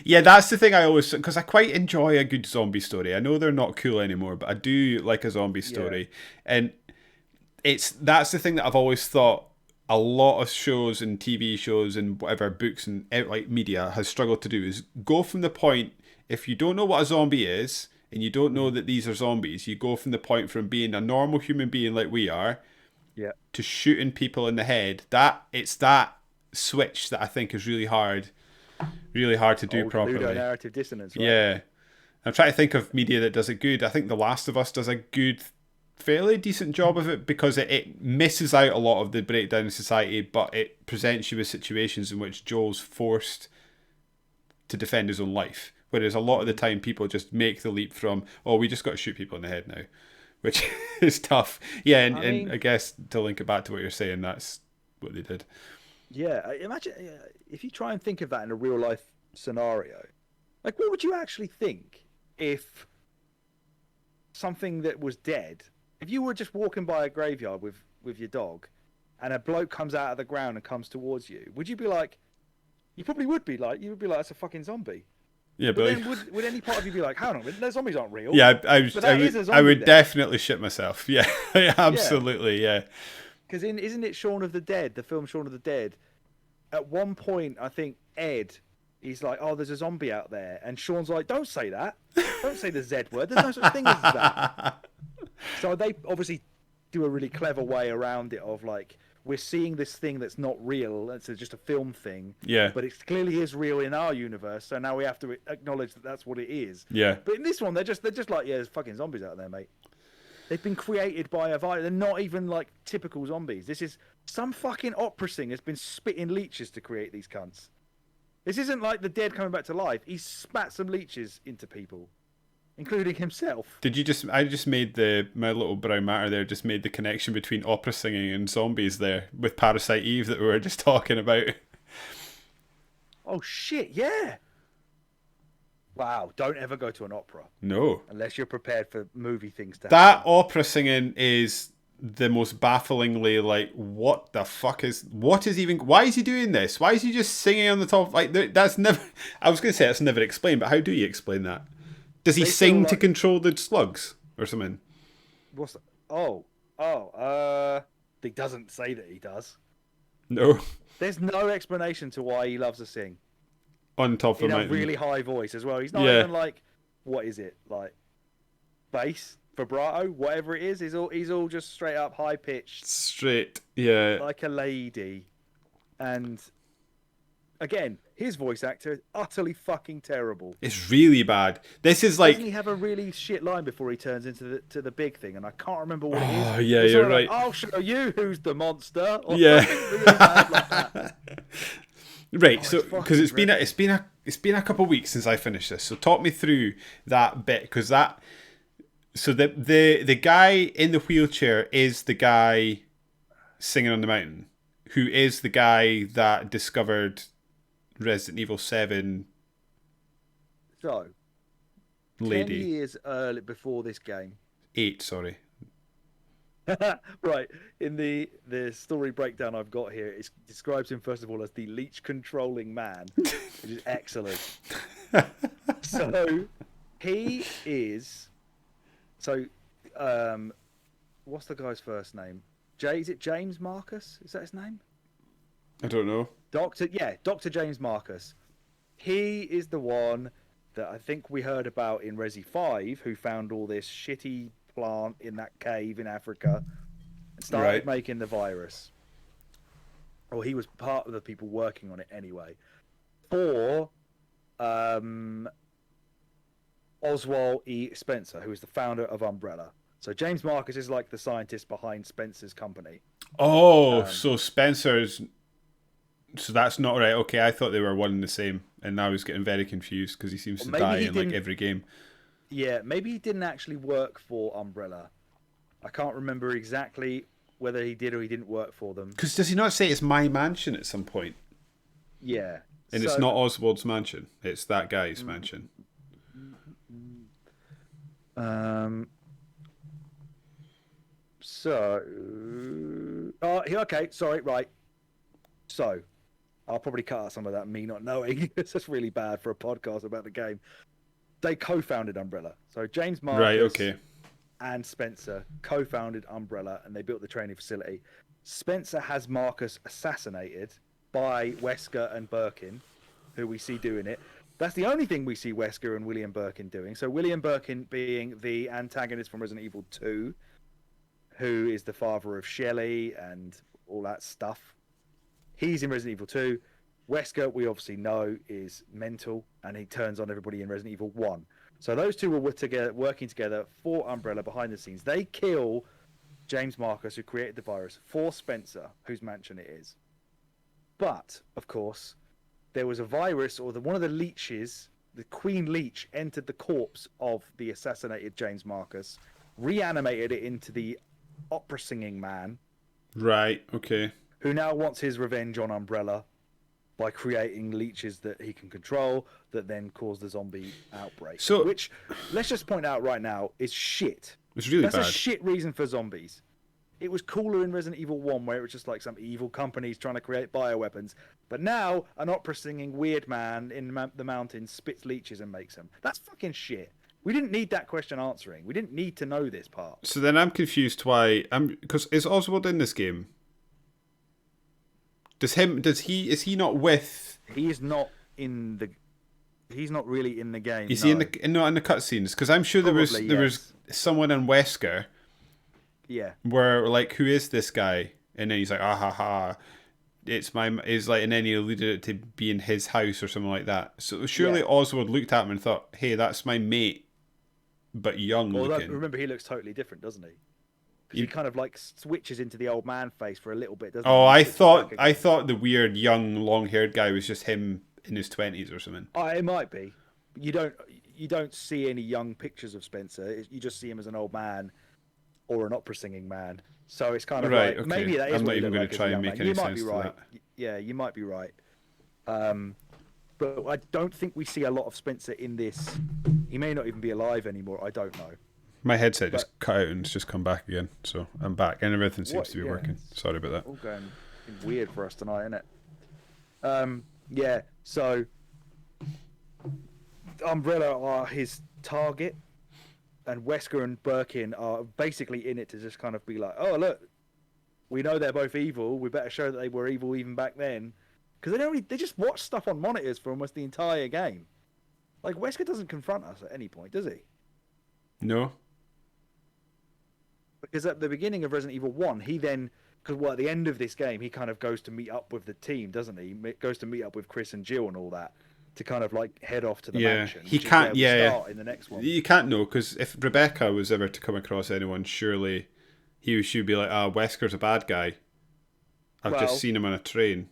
Yeah, that's the thing I always, because I quite enjoy a good zombie story. I know they're not cool anymore, but I do like a zombie story, and that's the thing that I've always thought. A lot of shows and TV shows and whatever books and like media has struggled to do is go from the point, if you don't know what a zombie is and you don't know that these are zombies, you go from the point from being a normal human being like we are to shooting people in the head. It's that switch that I think is really hard to do properly. Narrative dissonance, right? Yeah. I'm trying to think of media that does it good. I think The Last of Us does a fairly decent job of it because it misses out a lot of the breakdown of society, but it presents you with situations in which Joel's forced to defend his own life. Whereas a lot of the time people just make the leap from, oh, we just got to shoot people in the head now, which is tough. Yeah, and I guess to link it back to what you're saying, that's what they did. Yeah, imagine if you try and think of that in a real life scenario. Like, what would you actually think if something that was dead, if you were just walking by a graveyard with your dog and a bloke comes out of the ground and comes towards you, would you be like, you probably would be like, that's a fucking zombie. Yeah, but then would any part of you be like, hang on, those zombies aren't real? Yeah, I would definitely shit myself. Yeah, absolutely, yeah. Because isn't it Shaun of the Dead, the film Shaun of the Dead? At one point, I think Ed, he's like, oh, there's a zombie out there. And Sean's like, don't say that. Don't say the Z word. There's no such thing as that. So they obviously do a really clever way around it of like, we're seeing this thing that's not real. It's just a film thing. Yeah. But it clearly is real in our universe. So now we have to acknowledge that that's what it is. Yeah. But in this one, they're just like, yeah, there's fucking zombies out there, mate. They've been created by a virus. They're not even like typical zombies. This is some fucking opera singer has been spitting leeches to create these cunts. This isn't like the dead coming back to life. He spat some leeches into people, including himself. I just made my little brown matter there, just made the connection between opera singing and zombies there with Parasite Eve that we were just talking about. Oh shit, yeah. Wow, don't ever go to an opera. No. Unless you're prepared for movie things to happen. That opera singing is the most bafflingly like, why is he doing this? Why is he just singing on the top? Like, that's never, I was going to say that's never explained, but how do you explain that? Does he sing to control the slugs or something? What's that? He doesn't say that he does. No. There's no explanation to why he loves to sing. On top of in a really high voice as well. He's not even like, what is it, like bass, vibrato, whatever it is. He's all just straight up high pitched, straight, yeah, like a lady. And again, his voice actor is utterly fucking terrible. It's really bad. This is like, doesn't he have a really shit line before he turns into the big thing? And I can't remember what it is. Oh yeah, you're right. Like, I'll show you who's the monster. Or yeah. Really bad like that. Right, so because it's been a couple of weeks since I finished this, so talk me through that bit, because the guy in the wheelchair is the guy singing on the mountain, who is the guy that discovered Resident Evil 7. So, lady. 10 years early before this game. 8, sorry. Right, in the story breakdown I've got here, it describes him first of all as the leech controlling man, which is excellent. So he is what's the guy's first name? Is it James Marcus? Is that his name? I don't know. Dr. James Marcus. He is the one that I think we heard about in Resi 5, who found all this shitty plant in that cave in Africa and started making the virus. Or he was part of the people working on it anyway. For Oswald Spencer, who is the founder of Umbrella. So James Marcus is like the scientist behind Spencer's company. Oh, so Spencer's... So that's not right. Okay, I thought they were one and the same, and I was getting very confused because he seems to die in like every game. Yeah, maybe he didn't actually work for Umbrella. I can't remember exactly whether he did or he didn't work for them. Because does he not say it's my mansion at some point? Yeah. And it's not Oswald's mansion. It's that guy's mansion. Okay, sorry, right. So, I'll probably cut out some of that, me not knowing. It's just really bad for a podcast about the game. They co-founded Umbrella. So, James Marcus and Spencer co-founded Umbrella, and they built the training facility. Spencer has Marcus assassinated by Wesker and Birkin, who we see doing it. That's the only thing we see Wesker and William Birkin doing. So William Birkin being the antagonist from Resident Evil 2, who is the father of Shelley and all that stuff. He's in Resident Evil 2. Wesker, we obviously know, is mental, and he turns on everybody in Resident Evil 1. So those two were working together for Umbrella behind the scenes. They kill James Marcus, who created the virus, for Spencer, whose mansion it is. But, of course, there was a virus, or one of the leeches, the Queen Leech, entered the corpse of the assassinated James Marcus, reanimated it into the opera-singing man. Right, okay. Who now wants his revenge on Umbrella by creating leeches that he can control that then cause the zombie outbreak. So, which, let's just point out right now, is shit. It's really That's bad. a shit reason for zombies. It was cooler in Resident Evil 1 where it was just like some evil companies trying to create bioweapons. But now, an opera-singing weird man in the mountains spits leeches and makes them. That's fucking shit. We didn't need that question answering. We didn't need to know this part. So then I'm confused why... Because is Oswald in this game? Is he not with... He is not in the... He's not really in the game. Is he not in the cutscenes? Because I'm sure there was someone in Wesker... Yeah. Where, like, who is this guy? And then he's like, ah ha ha. And then he alluded it to being his house or something like that. So surely Oswald looked at him and thought, hey, that's my mate, but young looking. Remember, he looks totally different, doesn't he? He kind of like switches into the old man face for a little bit, doesn't he? Oh, I thought the weird young long-haired guy was just him in his 20s or something. Oh, it might be. You don't see any young pictures of Spencer. You just see him as an old man or an opera singing man. So it's kind of right, like okay. maybe that is I'm what not even going like to try and make any sense to that. Yeah, you might be right. But I don't think we see a lot of Spencer in this. He may not even be alive anymore. I don't know. My headset just cut out and it's just come back again. So I'm back and everything seems to be working. Sorry about that. All going weird for us tonight, isn't it? Yeah, so Umbrella are his target, and Wesker and Birkin are basically in it to just kind of be like, oh, look, we know they're both evil. We better show that they were evil even back then. Because they just watch stuff on monitors for almost the entire game. Like, Wesker doesn't confront us at any point, does he? No. Because at the beginning of Resident Evil 1, he then... Because, at the end of this game, he kind of goes to meet up with the team, doesn't he? He goes to meet up with Chris and Jill and all that to kind of, like, head off to the mansion. He can't... Start in the next one. You can't know, because if Rebecca was ever to come across anyone, surely she'd be like, Wesker's a bad guy. I've just seen him on a train.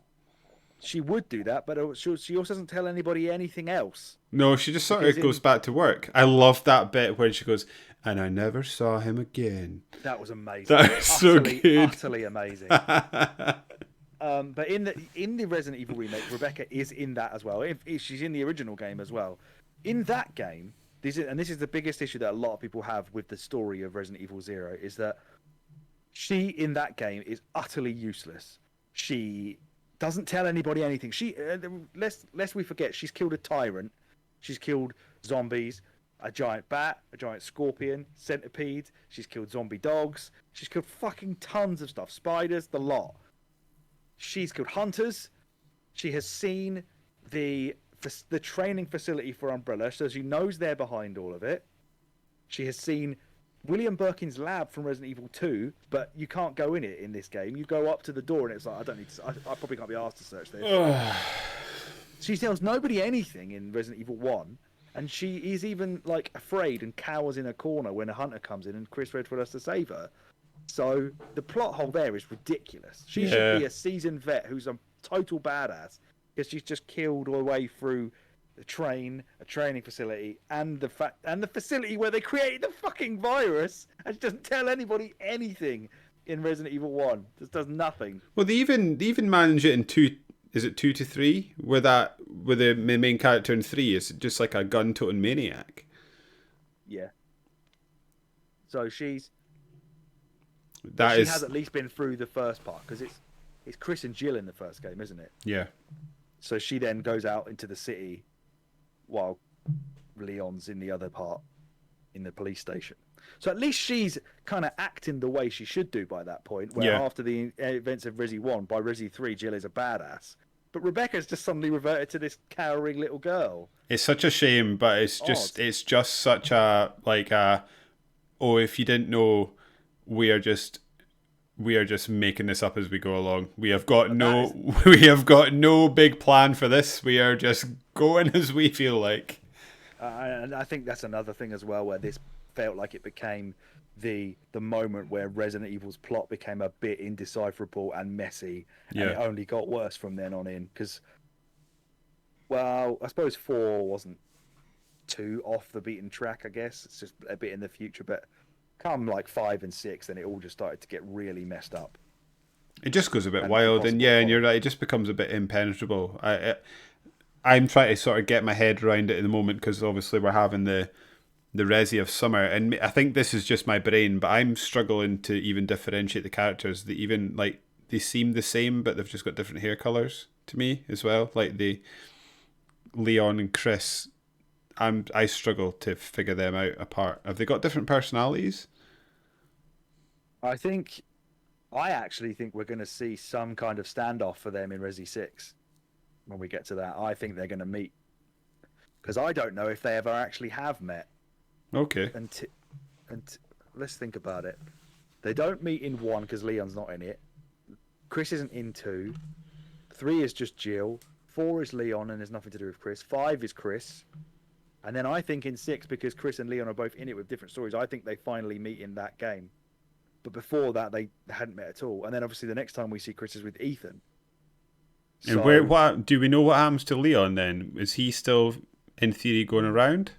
She would do that, but she also doesn't tell anybody anything else. No, she just sort of goes back to work. I love that bit when she goes, and I never saw him again. That was amazing. That was so good. Utterly amazing. But in the Resident Evil remake, Rebecca is in that as well. She's in the original game as well. In that game, this is the biggest issue that a lot of people have with the story of Resident Evil 0, is that she, in that game, is utterly useless. She doesn't tell anybody anything. Lest we forget, she's killed a tyrant. She's killed zombies, a giant bat, a giant scorpion, centipede. She's killed zombie dogs. She's killed fucking tons of stuff. Spiders, the lot. She's killed hunters. She has seen the the training facility for Umbrella, so she knows they're behind all of it. She has seen William Birkin's lab from Resident Evil 2, but you can't go in it in this game. You go up to the door and it's like, I don't need to. I probably can't be asked to search this. She tells nobody anything in Resident Evil 1, and she is even like afraid and cowers in a corner when a hunter comes in and Chris Redfield has to save her. So the plot hole there is ridiculous. She should be a seasoned vet who's a total badass because she's just killed all the way through a training facility, and the facility where they created the fucking virus, and she doesn't tell anybody anything in Resident Evil 1. Just does nothing. Well, they even manage it in 2. Is it 2 to 3? Where the main character in 3 is just like a gun-toting maniac. Yeah. So she has at least been through the first part, because it's Chris and Jill in the first game, isn't it? Yeah. So she then goes out into the city while Leon's in the other part in the police station. So at least she's kind of acting the way she should do by that point, where after the events of Resi 1, by Resi 3, Jill is a badass. But Rebecca's just suddenly reverted to this cowering little girl. It's such a shame, but it's just such a, like, oh, if you didn't know, we are just making this up as we go along. We have got no big plan for this. We are just going as we feel like. And I think that's another thing as well, where this felt like it became the moment where Resident Evil's plot became a bit indecipherable and messy, and it only got worse from then on in. Because, well, I suppose 4 wasn't too off the beaten track. I guess it's just a bit in the future, but come like 5 and 6, then it all just started to get really messed up. It just goes a bit wild, and you're right. It just becomes a bit impenetrable. I'm trying to sort of get my head around it at the moment, because obviously we're having the Resi of Summer, and I think this is just my brain, but I'm struggling to even differentiate the characters. They seem the same, but they've just got different hair colors to me as well. Like the Leon and Chris, I struggle to figure them out apart. Have they got different personalities? I actually think we're going to see some kind of standoff for them in Resi 6 when we get to that. I think they're going to meet, because I don't know if they ever actually have met. Okay. And let's think about it. They don't meet in 1 because Leon's not in it. Chris isn't in 2. 3 is just Jill. 4 is Leon and there's nothing to do with Chris. 5 is Chris. And then I think in 6, because Chris and Leon are both in it with different stories, I think they finally meet in that game. But before that, they hadn't met at all. And then obviously the next time we see Chris is with Ethan. And what do we know what happens to Leon then? Is he still, in theory, going around?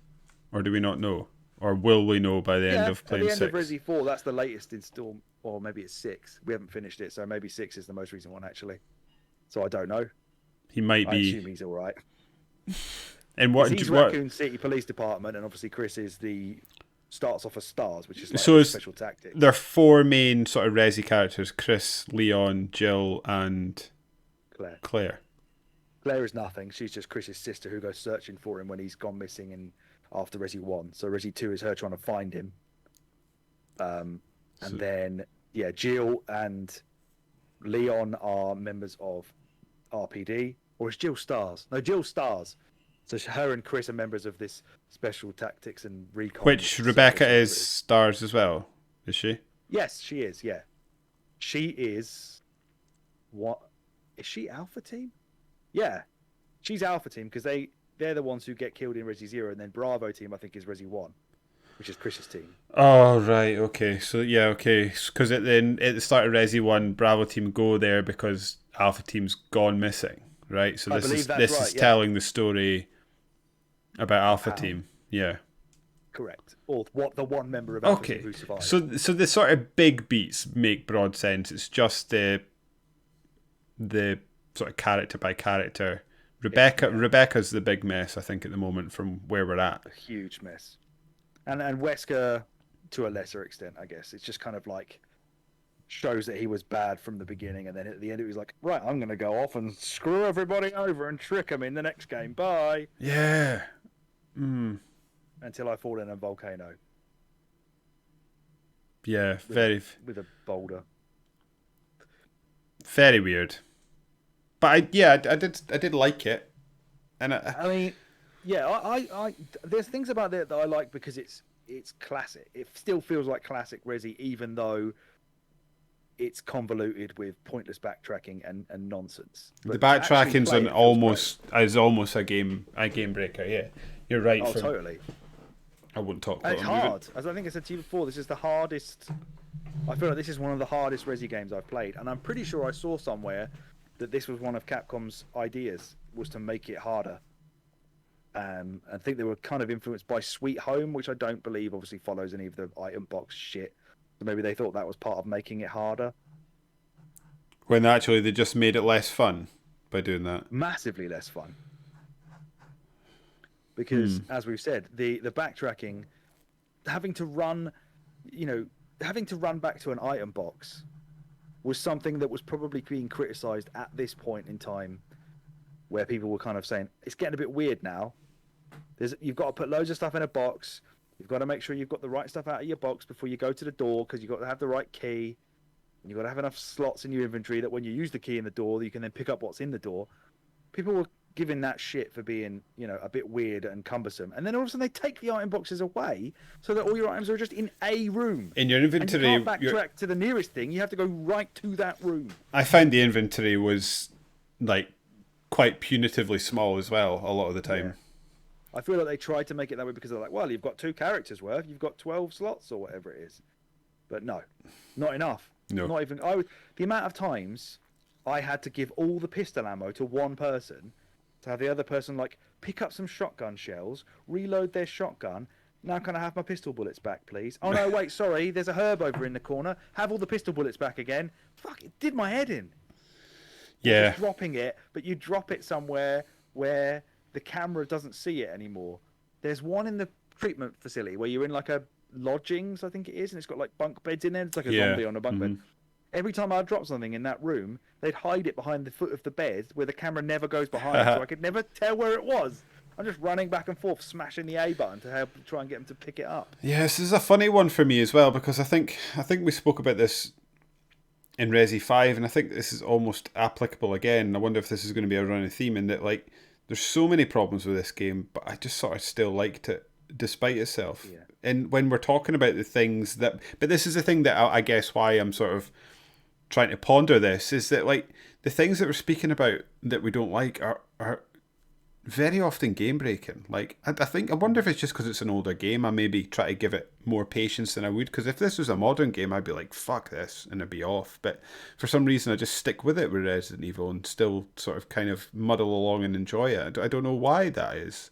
Or do we not know? Or will we know by the end of playing 6? At the end of Resi 4, that's the latest install, or maybe it's 6. We haven't finished it, so maybe 6 is the most recent one, actually. So I don't know. He might be. I assume he's all right. And what? He's Raccoon City Police Department, and obviously Chris is starts off as STARS, which is like special tactics. There are 4 main sort of Resi characters: Chris, Leon, Jill, and Claire. Claire is nothing. She's just Chris's sister who goes searching for him when he's gone missing after Resi 1. So Resi 2 is her trying to find him. Then Jill and Leon are members of RPD. Or is Jill STARS? No, Jill STARS. So her and Chris are members of this special tactics and recon. Which Rebecca is STARS as well, is she? Yes, she is, yeah. She is... What? Is she Alpha Team? Yeah. She's Alpha Team because they're the ones who get killed in Resi 0, and then Bravo Team, I think, is Resi 1, which is Chris's team. Oh, right, okay. So, yeah, okay. Because at the start of Resi 1, Bravo Team go there because Alpha Team's gone missing, right? So this is telling the story about Alpha Team. Yeah. Correct. Or what the one member of Alpha Team who survived. So the sort of big beats make broad sense. It's just the sort of character by character. Rebecca's the big mess, I think, at the moment from where we're at. A huge mess. And Wesker to a lesser extent, I guess. It's just kind of like shows that he was bad from the beginning, and then at the end it was like, right, I'm going to go off and screw everybody over and trick them in the next game. Bye. Yeah. Until I fall in a volcano. Yeah, with a boulder. Very weird. But I did like it. And I mean, yeah, I there's things about it that I like because it's classic. It still feels like classic Resi, even though it's convoluted with pointless backtracking and nonsense. the But to actually backtracking's play an it feels almost a game breaker. Yeah, you're right. great. Oh, totally. I wouldn't talk And about it's it. hard. As I think I said to you before, this is the hardest. I feel like this is one of the hardest Resi games I've played, and I'm pretty sure I saw somewhere that this was one of Capcom's ideas, was to make it harder. I think they were kind of influenced by Sweet Home, which I don't believe obviously follows any of the item box shit. So maybe they thought that was part of making it harder. When actually they just made it less fun by doing that. Massively less fun. Because, as we've said, the backtracking, having to run back to an item box was something that was probably being criticised at this point in time, where people were kind of saying, it's getting a bit weird now. You've got to put loads of stuff in a box. You've got to make sure you've got the right stuff out of your box before you go to the door, because you've got to have the right key. And you've got to have enough slots in your inventory that when you use the key in the door, you can then pick up what's in the door. People were giving that shit for being, a bit weird and cumbersome. And then all of a sudden they take the item boxes away so that all your items are just in a room. In your inventory, and you can't backtrack to the nearest thing. You have to go right to that room. I found the inventory was like quite punitively small as well a lot of the time. Yeah. I feel like they tried to make it that way because they're like, well, you've got 2 characters worth, you've got 12 slots or whatever it is. But no, not enough. No. Not even. The amount of times I had to give all the pistol ammo to one person to have the other person like pick up some shotgun shells, reload their shotgun. Now can I have my pistol bullets back, please? Oh no, wait, sorry, there's a herb over in the corner. Have all the pistol bullets back again. Fuck, it did my head in. Yeah. Just dropping it, but you drop it somewhere where the camera doesn't see it anymore. There's one in the treatment facility where you're in like a lodgings, I think it is, and it's got like bunk beds in there. It's like a zombie on a bunk bed. Every time I'd drop something in that room, they'd hide it behind the foot of the bed where the camera never goes behind, so I could never tell where it was. I'm just running back and forth, smashing the A button to help try and get them to pick it up. Yeah, this is a funny one for me as well, because I think we spoke about this in Resi 5, and I think this is almost applicable again. I wonder if this is going to be a running theme in that, like, there's so many problems with this game, but I just sort of still liked it despite itself. Yeah. And when we're talking about the things that... But this is the thing that I guess why I'm sort of trying to ponder this, is that, like, the things that we're speaking about that we don't like are very often game breaking. Like, I wonder if it's just because it's an older game. I maybe try to give it more patience than I would, because if this was a modern game, I'd be like, fuck this, and it'd be off. But for some reason, I just stick with it with Resident Evil and still sort of kind of muddle along and enjoy it. I don't know why that is.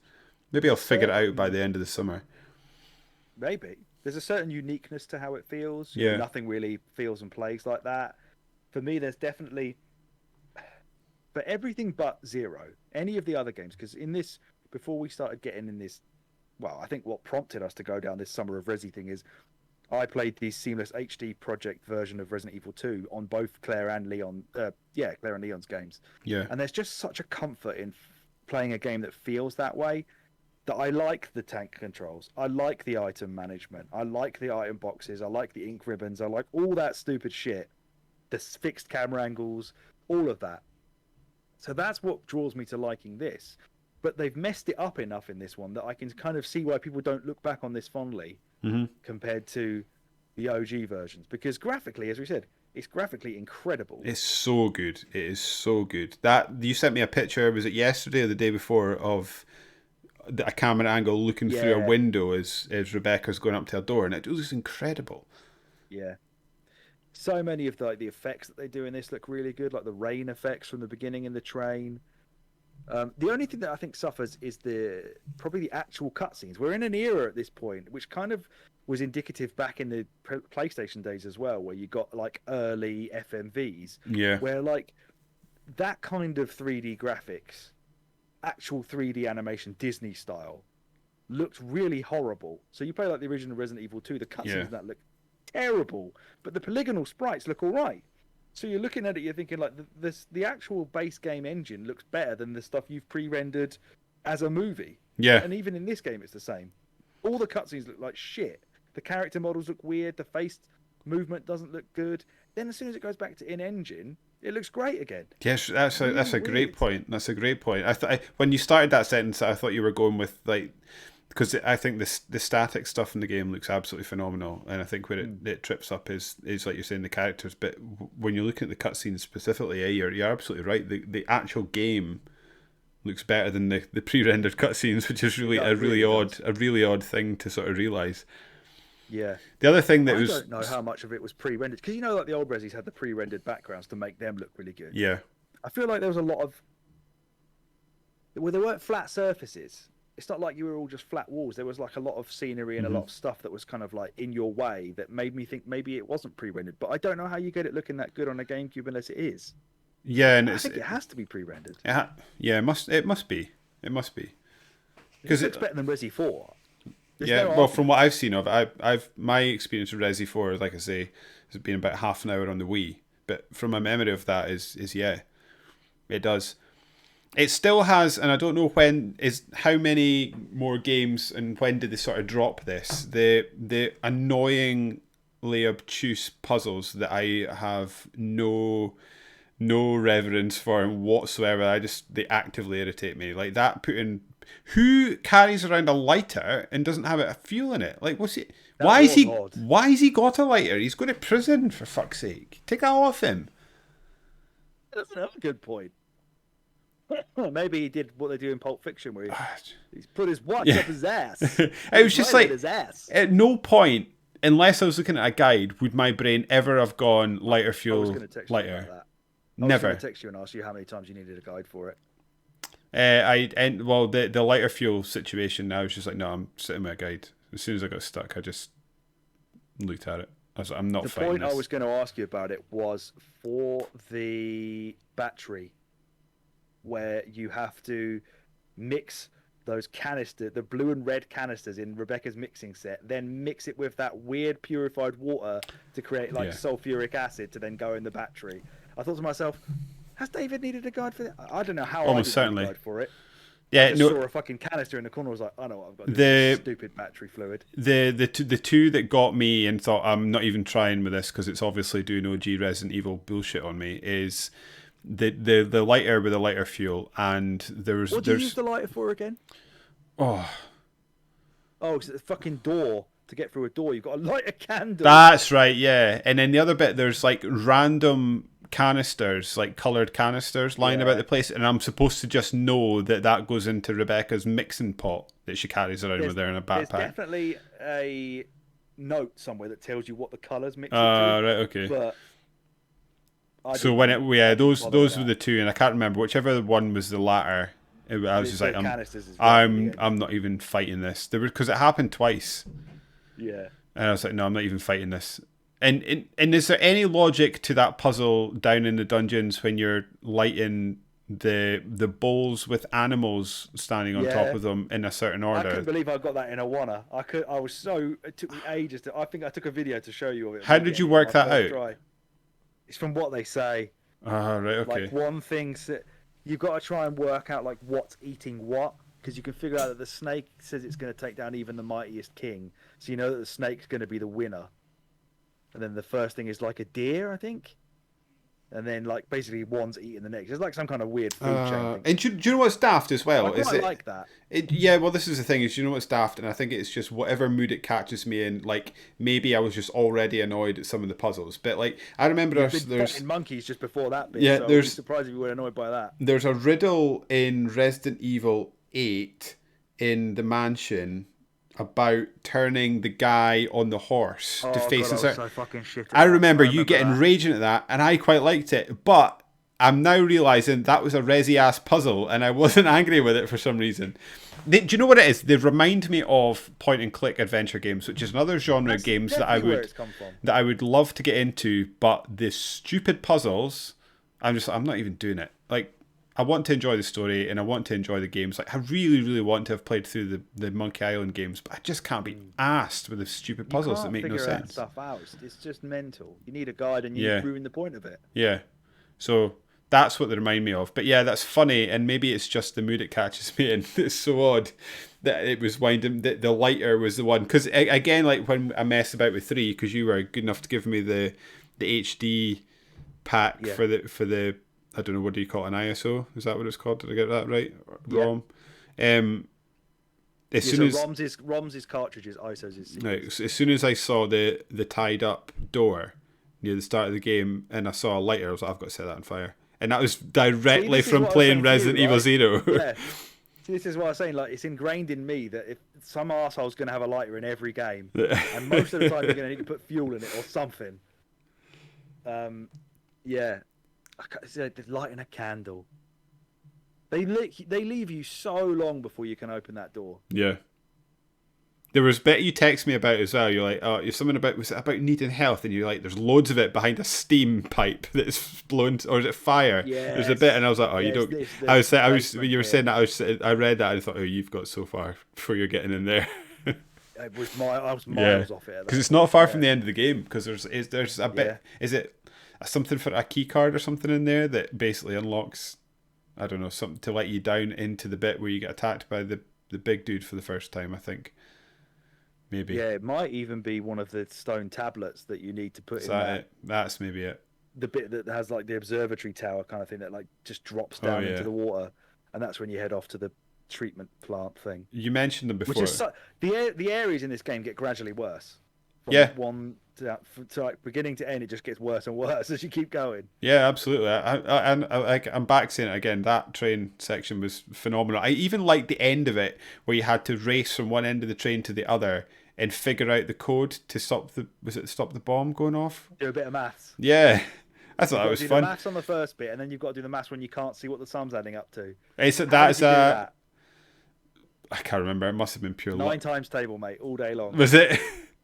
Maybe I'll figure it out by the end of the summer. Maybe. There's a certain uniqueness to how it feels. Yeah. Nothing really feels and plays like that. For me, there's definitely... For everything but Zero, any of the other games, because in this, before we started getting in this, well, I think what prompted us to go down this Summer of Resi thing is I played the Seamless HD Project version of Resident Evil 2 on both Claire and Leon's games. Yeah. And there's just such a comfort in playing a game that feels that way, that I like the tank controls, I like the item management, I like the item boxes, I like the ink ribbons, I like all that stupid shit, the fixed camera angles, all of that. So that's what draws me to liking this. But they've messed it up enough in this one that I can kind of see why people don't look back on this fondly compared to the OG versions. Because graphically, as we said, it's graphically incredible. It's so good. It is so good. That you sent me a picture, was it yesterday or the day before, of a camera angle looking through a window as Rebecca's going up to her door, and it was incredible. Yeah. So many of the effects that they do in this look really good, like the rain effects from the beginning in the train. The only thing that I think suffers is probably the actual cutscenes. We're in an era at this point, which kind of was indicative back in the PlayStation days as well, where you got like early FMVs, where like that kind of 3D graphics, actual 3D animation, Disney style, looked really horrible. So you play like the original Resident Evil 2, the cutscenes in that look terrible, but the polygonal sprites look all right. So you're looking at it, you're thinking like the actual base game engine looks better than the stuff you've pre-rendered as a movie. Yeah. And even in this game, it's the same. All the cutscenes look like shit. The character models look weird. The face movement doesn't look good. Then as soon as it goes back to in-engine, It looks great again. Yes, that's a great Weird. point. That's a great point. When you started that sentence, I thought you were going with like, because I think the static stuff in the game looks absolutely phenomenal, and I think where it trips up is like you're saying, the characters. But when you're looking at the cutscenes specifically, you're absolutely right. The actual game looks better than the pre-rendered cutscenes, which is really a really odd thing to sort of realize. Yeah. The other thing that I was, don't know how much of it was pre-rendered, because like the old Resis had the pre-rendered backgrounds to make them look really good. yeah, I feel like there was a lot of, well, there weren't flat surfaces. It's not like you were all just flat walls. There was like a lot of scenery and a lot of stuff that was kind of like in your way that made me think maybe it wasn't pre-rendered. But I don't know how you get it looking that good on a GameCube unless it is. yeah, and I think it has to be pre-rendered. It must be Because it's better than Resi 4. From what I've seen of it, I've my experience with Resi 4, like I say, has been about half an hour on the Wii. But from my memory of that is it does. It still has, and I don't know how many more games and when did they sort of drop this? The annoyingly obtuse puzzles that I have no reverence for whatsoever. They actively irritate me. Like that who carries around a lighter and doesn't have a fuel in it? Like, what's he? Why has he got a lighter? He's going to prison, for fuck's sake. Take that off him. That's another good point. Maybe he did what they do in Pulp Fiction, where he's put his watch up his ass. It was just like, his ass. At no point, unless I was looking at a guide, would my brain ever have gone lighter fuel, lighter. Never. I was going to text you and ask you how many times you needed a guide for it. The lighter fuel situation now is just like, no, I'm sitting with a guide. As soon as I got stuck, I just looked at it. I was like, I'm not fighting this. The point I was going to ask you about it was for the battery, where you have to mix those canisters, the blue and red canisters in Rebecca's mixing set, then mix it with that weird purified water to create sulfuric acid to then go in the battery. I thought to myself, has David needed a guide for that? I don't know how Almost I certainly. Need a guide for it. Yeah, I just saw a fucking canister in the corner. I was like, I know what I've got. This stupid battery fluid. The two that got me and thought I'm not even trying with this because it's obviously doing OG Resident Evil bullshit on me is the lighter with the lighter fuel, and there's. What do you use the lighter for again? Oh, it's the fucking door. To get through a door, you've got to light a candle. That's right, yeah. And then the other bit, there's like random canisters, like coloured canisters lying about the place, and I'm supposed to just know that goes into Rebecca's mixing pot that she carries around with her in a backpack. There's definitely a note somewhere that tells you what the colours mix into. Right, okay. But those were the two, and I can't remember whichever one was the latter. I was just like, I'm not even fighting this. Because it happened twice. Yeah. And I was like, no, I'm not even fighting this. And is there any logic to that puzzle down in the dungeons when you're lighting the bowls with animals standing on top of them in a certain order? I couldn't believe I got that in a wanna. It took me ages I think I took a video to show you of it. How did you work that out? Try. It's from what they say. Right, okay. Like one thing, you've got to try and work out like what's eating what, because you can figure out that the snake says it's going to take down even the mightiest king, so you know that the snake's going to be the winner. And then the first thing is like a deer, I think. And then like basically one's eating the next. It's like some kind of weird food chain. And do you know what's daft as well? I like that. Well, this is the thing. Is you know what's daft, and I think it's just whatever mood it catches me in. Like maybe I was just already annoyed at some of the puzzles, but like I remember there's monkeys just before that bit. Yeah, so I'd be surprised if you were annoyed by that. There's a riddle in Resident Evil 8 in the mansion about turning the guy on the horse to face us. So fucking shit. I remember you getting raging at that, and I quite liked it, but I'm now realising that was a Resi-ass puzzle, and I wasn't angry with it for some reason. Do you know what it is? They remind me of point-and-click adventure games, which is another genre of games that I would love to get into, but the stupid puzzles, I'm not even doing it. Like, I want to enjoy the story and I want to enjoy the games. Like I really, really want to have played through the Monkey Island games, but I just can't be asked with the stupid puzzles that make no sense. Stuff out. It's just mental. You need a guide and you ruin the point of it. Yeah. So that's what they remind me of. But yeah, that's funny, and maybe it's just the mood it catches me in. It's so odd that it was winding. That the lighter was the one, because again, like when I messed about with 3, because you were good enough to give me the HD pack Yeah. for the I don't know, what do you call it, an ISO? Is that what it's called? Did I get that right? Yeah. ROM. As soon as ROMs is cartridges, ISOs is CDs. right, as soon as I saw the tied up door near the start of the game, and I saw a lighter, I was like, I've got to set that on fire. And that was directly from playing Resident Evil Zero. Yeah. See, this is what I was saying. Like, it's ingrained in me that if some arsehole's going to have a lighter in every game, and most of the time you're going to need to put fuel in it or something. Yeah. It's like lighting a candle. They leave you so long before you can open that door. Yeah. There was a bit you text me about as well. You're like, oh, you're something about, was it about needing health? And you're like, there's loads of it behind a steam pipe that's blown, or is it fire? Yeah. There's a bit, and I was like, oh, you don't. I was when you were saying that, I read that, and I thought, oh, you've got so far before you're getting in there. I was miles off it. Because it's not far from the end of the game. Because there's a bit. Is it something for a key card or something in there that basically unlocks, I don't know, something to let you down into the bit where you get attacked by the big dude for the first time, I think. Maybe. Yeah, it might even be one of the stone tablets that you need to put in that. That's maybe it. The bit that has like the observatory tower kind of thing that like just drops down into the water, and that's when you head off to the treatment plant thing. You mentioned them before. Which is the areas in this game get gradually worse. From one to like beginning to end, it just gets worse and worse as you keep going. Yeah, absolutely. I'm back saying it again. That train section was phenomenal. I even liked the end of it where you had to race from one end of the train to the other and figure out the code to stop the bomb going off. Do a bit of maths. Yeah, I thought that was fun. The maths on the first bit, and then you've got to do the maths when you can't see what the sum's adding up to. I can't remember. It must have been pure 9 times table, mate, all day long. Was it?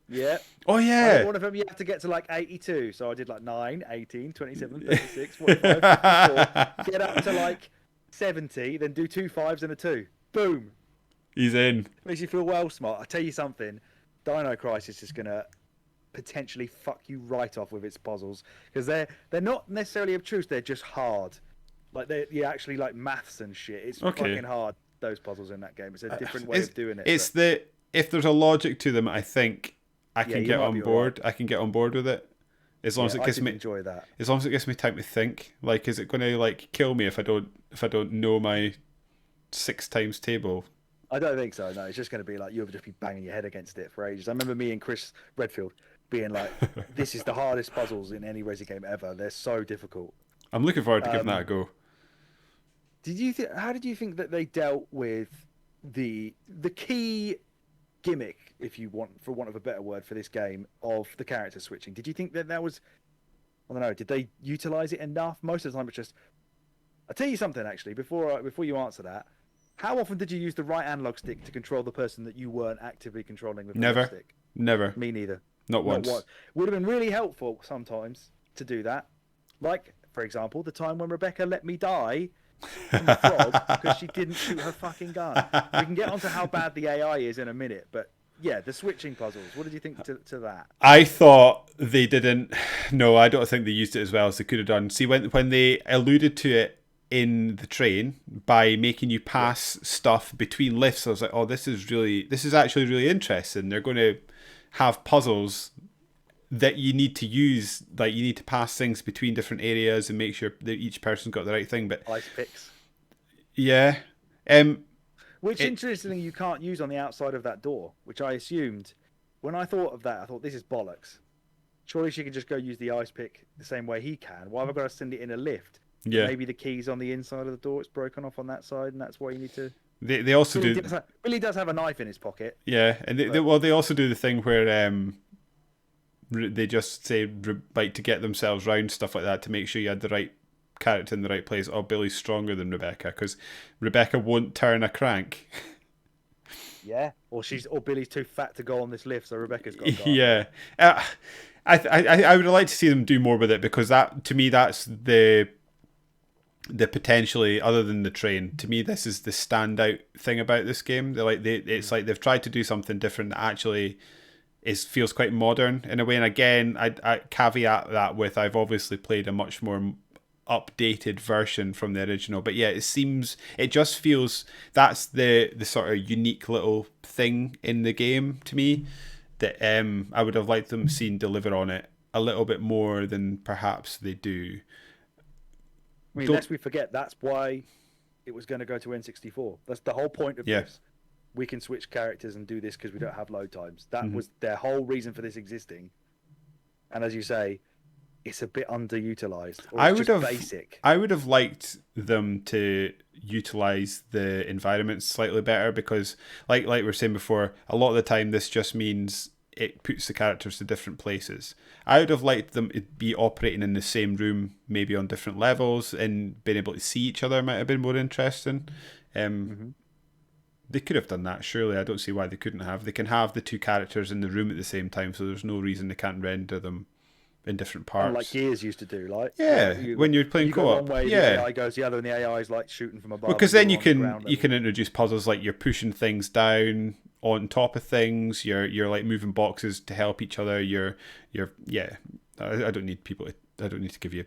Yeah. Oh, yeah. One of them you have to get to like 82. So I did like 9, 18, 27, 36, 45, 54. Get up to like 70, then do 2 5s and a 2. Boom. He's in. Makes you feel well smart. I tell you something, Dino Crisis is going to potentially fuck you right off with its puzzles. Because they're not necessarily obtuse, they're just hard. Like you actually like maths and shit. It's fucking hard, those puzzles in that game. It's a different way of doing it. It's if there's a logic to them, I think I can get on board. Right. I can get on board with it, as long as it gives me enjoy that. As long as it gives me time to think. Like, is it going to like kill me if I don't know my 6 times table? I don't think so. No, it's just going to be like you'll just be banging your head against it for ages. I remember me and Chris Redfield being like, "This is the hardest puzzles in any Resi game ever. They're so difficult." I'm looking forward to giving that a go. How did you think that they dealt with the key gimmick, if you want, for want of a better word, for this game of the character switching? Did you think that was, I don't know, did they utilize it enough? Most of the time it's just, I'll tell you something actually, before you answer that, how often did you use the right analog stick to control the person that you weren't actively controlling with the left stick? Never. Me neither. Not once. Would have been really helpful sometimes to do that. Like, for example, the time when Rebecca let me die from the frog because she didn't shoot her fucking gun. We can get onto how bad the AI is in a minute, but yeah, the switching puzzles. What did you think to that? I thought they didn't. No, I don't think they used it as well as they could have done. See, when they alluded to it in the train by making you pass stuff between lifts, I was like, oh, this is actually really interesting. They're going to have puzzles that you need to use, like you need to pass things between different areas and make sure that each person's got the right thing. But ice picks. Yeah. Which, interestingly, you can't use on the outside of that door, which I assumed. When I thought of that, I thought, this is bollocks. Surely she could just go use the ice pick the same way he can. Why have I got to send it in a lift? Yeah. Maybe the key's on the inside of the door, it's broken off on that side, and that's why you need to... They also do... Billy does have a knife in his pocket. Yeah, and they also do the thing where they just say, like, to get themselves round, stuff like that, to make sure you had the right character in the right place. Oh, Billy's stronger than Rebecca, because Rebecca won't turn a crank. Yeah, or Billy's too fat to go on this lift, so Rebecca's got to go. Yeah. I would like to see them do more with it, because that, to me, that's the potentially, other than the train, to me this is the standout thing about this game. It's like they've tried to do something different that actually feels quite modern in a way. And again, I caveat that with, I've obviously played a much more updated version from the original, but yeah, it just feels that's the sort of unique little thing in the game to me that I would have liked them seen deliver on it a little bit more than perhaps they do. I mean, lest we forget, that's why it was going to go to N64. That's the whole point of this. We can switch characters and do this because we don't have load times. That was their whole reason for this existing. And as you say, it's a bit underutilized. I would have liked them to utilize the environment slightly better because, like we were saying before, a lot of the time this just means it puts the characters to different places. I would have liked them to be operating in the same room, maybe on different levels, and being able to see each other might have been more interesting. They could have done that, surely. I don't see why they couldn't have. They can have the two characters in the room at the same time, so there's no reason they can't render them in different parts. Like Gears used to do, like when you're playing co-op. One way, the AI goes the other, and the AI is like shooting from above. Because then you can introduce puzzles like you're pushing things down on top of things. You're like moving boxes to help each other. I don't need to give you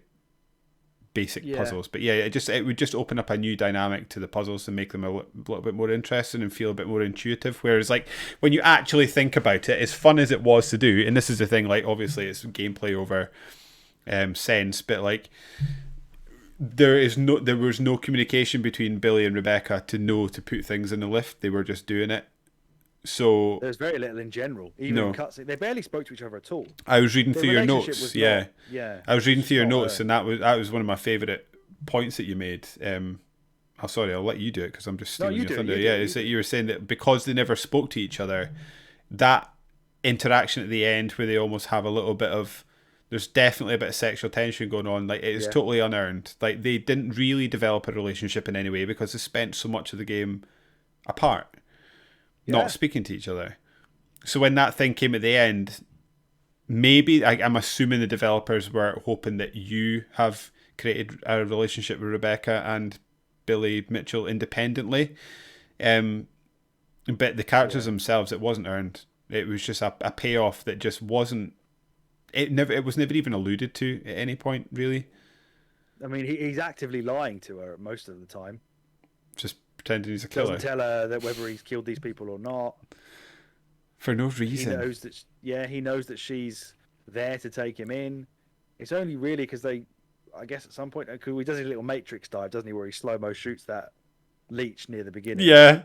basic puzzles, but it would just open up a new dynamic to the puzzles and make them a little bit more interesting and feel a bit more intuitive. Whereas like when you actually think about it, as fun as it was to do, and this is the thing, like obviously it's gameplay over sense, but like there was no communication between Billy and Rebecca to know to put things in the lift. They were just doing it. So there's very little in general. Even in cutscenes, they barely spoke to each other at all. I was reading through your notes. I was reading through your notes, and that was one of my favourite points that you made. Sorry, I'll let you do it because I'm just stealing your thunder. That you were saying that because they never spoke to each other, that interaction at the end where they almost have a little bit of, there's definitely a bit of sexual tension going on. Like it's totally unearned. Like they didn't really develop a relationship in any way because they spent so much of the game apart. Not speaking to each other. So when that thing came at the end, maybe I'm assuming the developers were hoping that you have created a relationship with Rebecca and Billy Mitchell independently. But the characters themselves, it wasn't earned. It was just a payoff that just wasn't. It was never even alluded to at any point, really. I mean, he's actively lying to her most of the time. Just pretending he's a killer. Doesn't tell her that whether he's killed these people or not. For no reason. He knows that she's there to take him in. It's only really because I guess at some point, he does his little Matrix dive, doesn't he, where he slow-mo shoots that leech near the beginning. Yeah.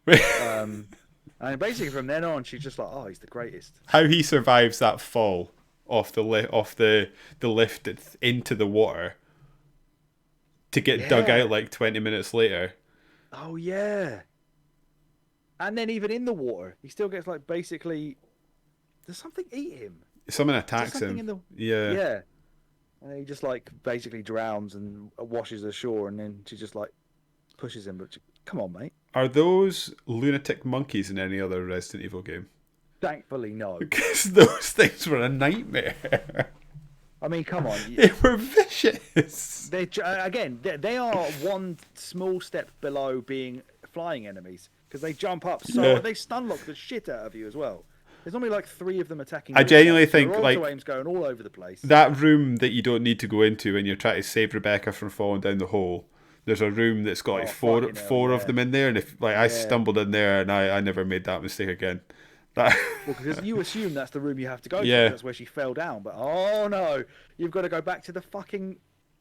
And basically from then on, she's just like, oh, he's the greatest. How he survives that fall off the lift into the water to get dug out like 20 minutes later. Oh, yeah. And then even in the water, he still gets like basically... Does something eat him? Someone attacks him. Yeah. And he just like basically drowns and washes ashore, and then she just like pushes him. But come on, mate. Are those lunatic monkeys in any other Resident Evil game? Thankfully, no. Because those things were a nightmare. I mean, come on. They were vicious. They are one small step below being flying enemies because they jump up they stun lock the shit out of you as well. There's only like 3 of them attacking. I genuinely think like aim's going all over the place. That room that you don't need to go into when you're trying to save Rebecca from falling down the hole. There's a room that's got like four of them in there, and if I stumbled in there and I never made that mistake again. Well, because you assume that's the room you have to go to. That's where she fell down. But oh no, you've got to go back to the fucking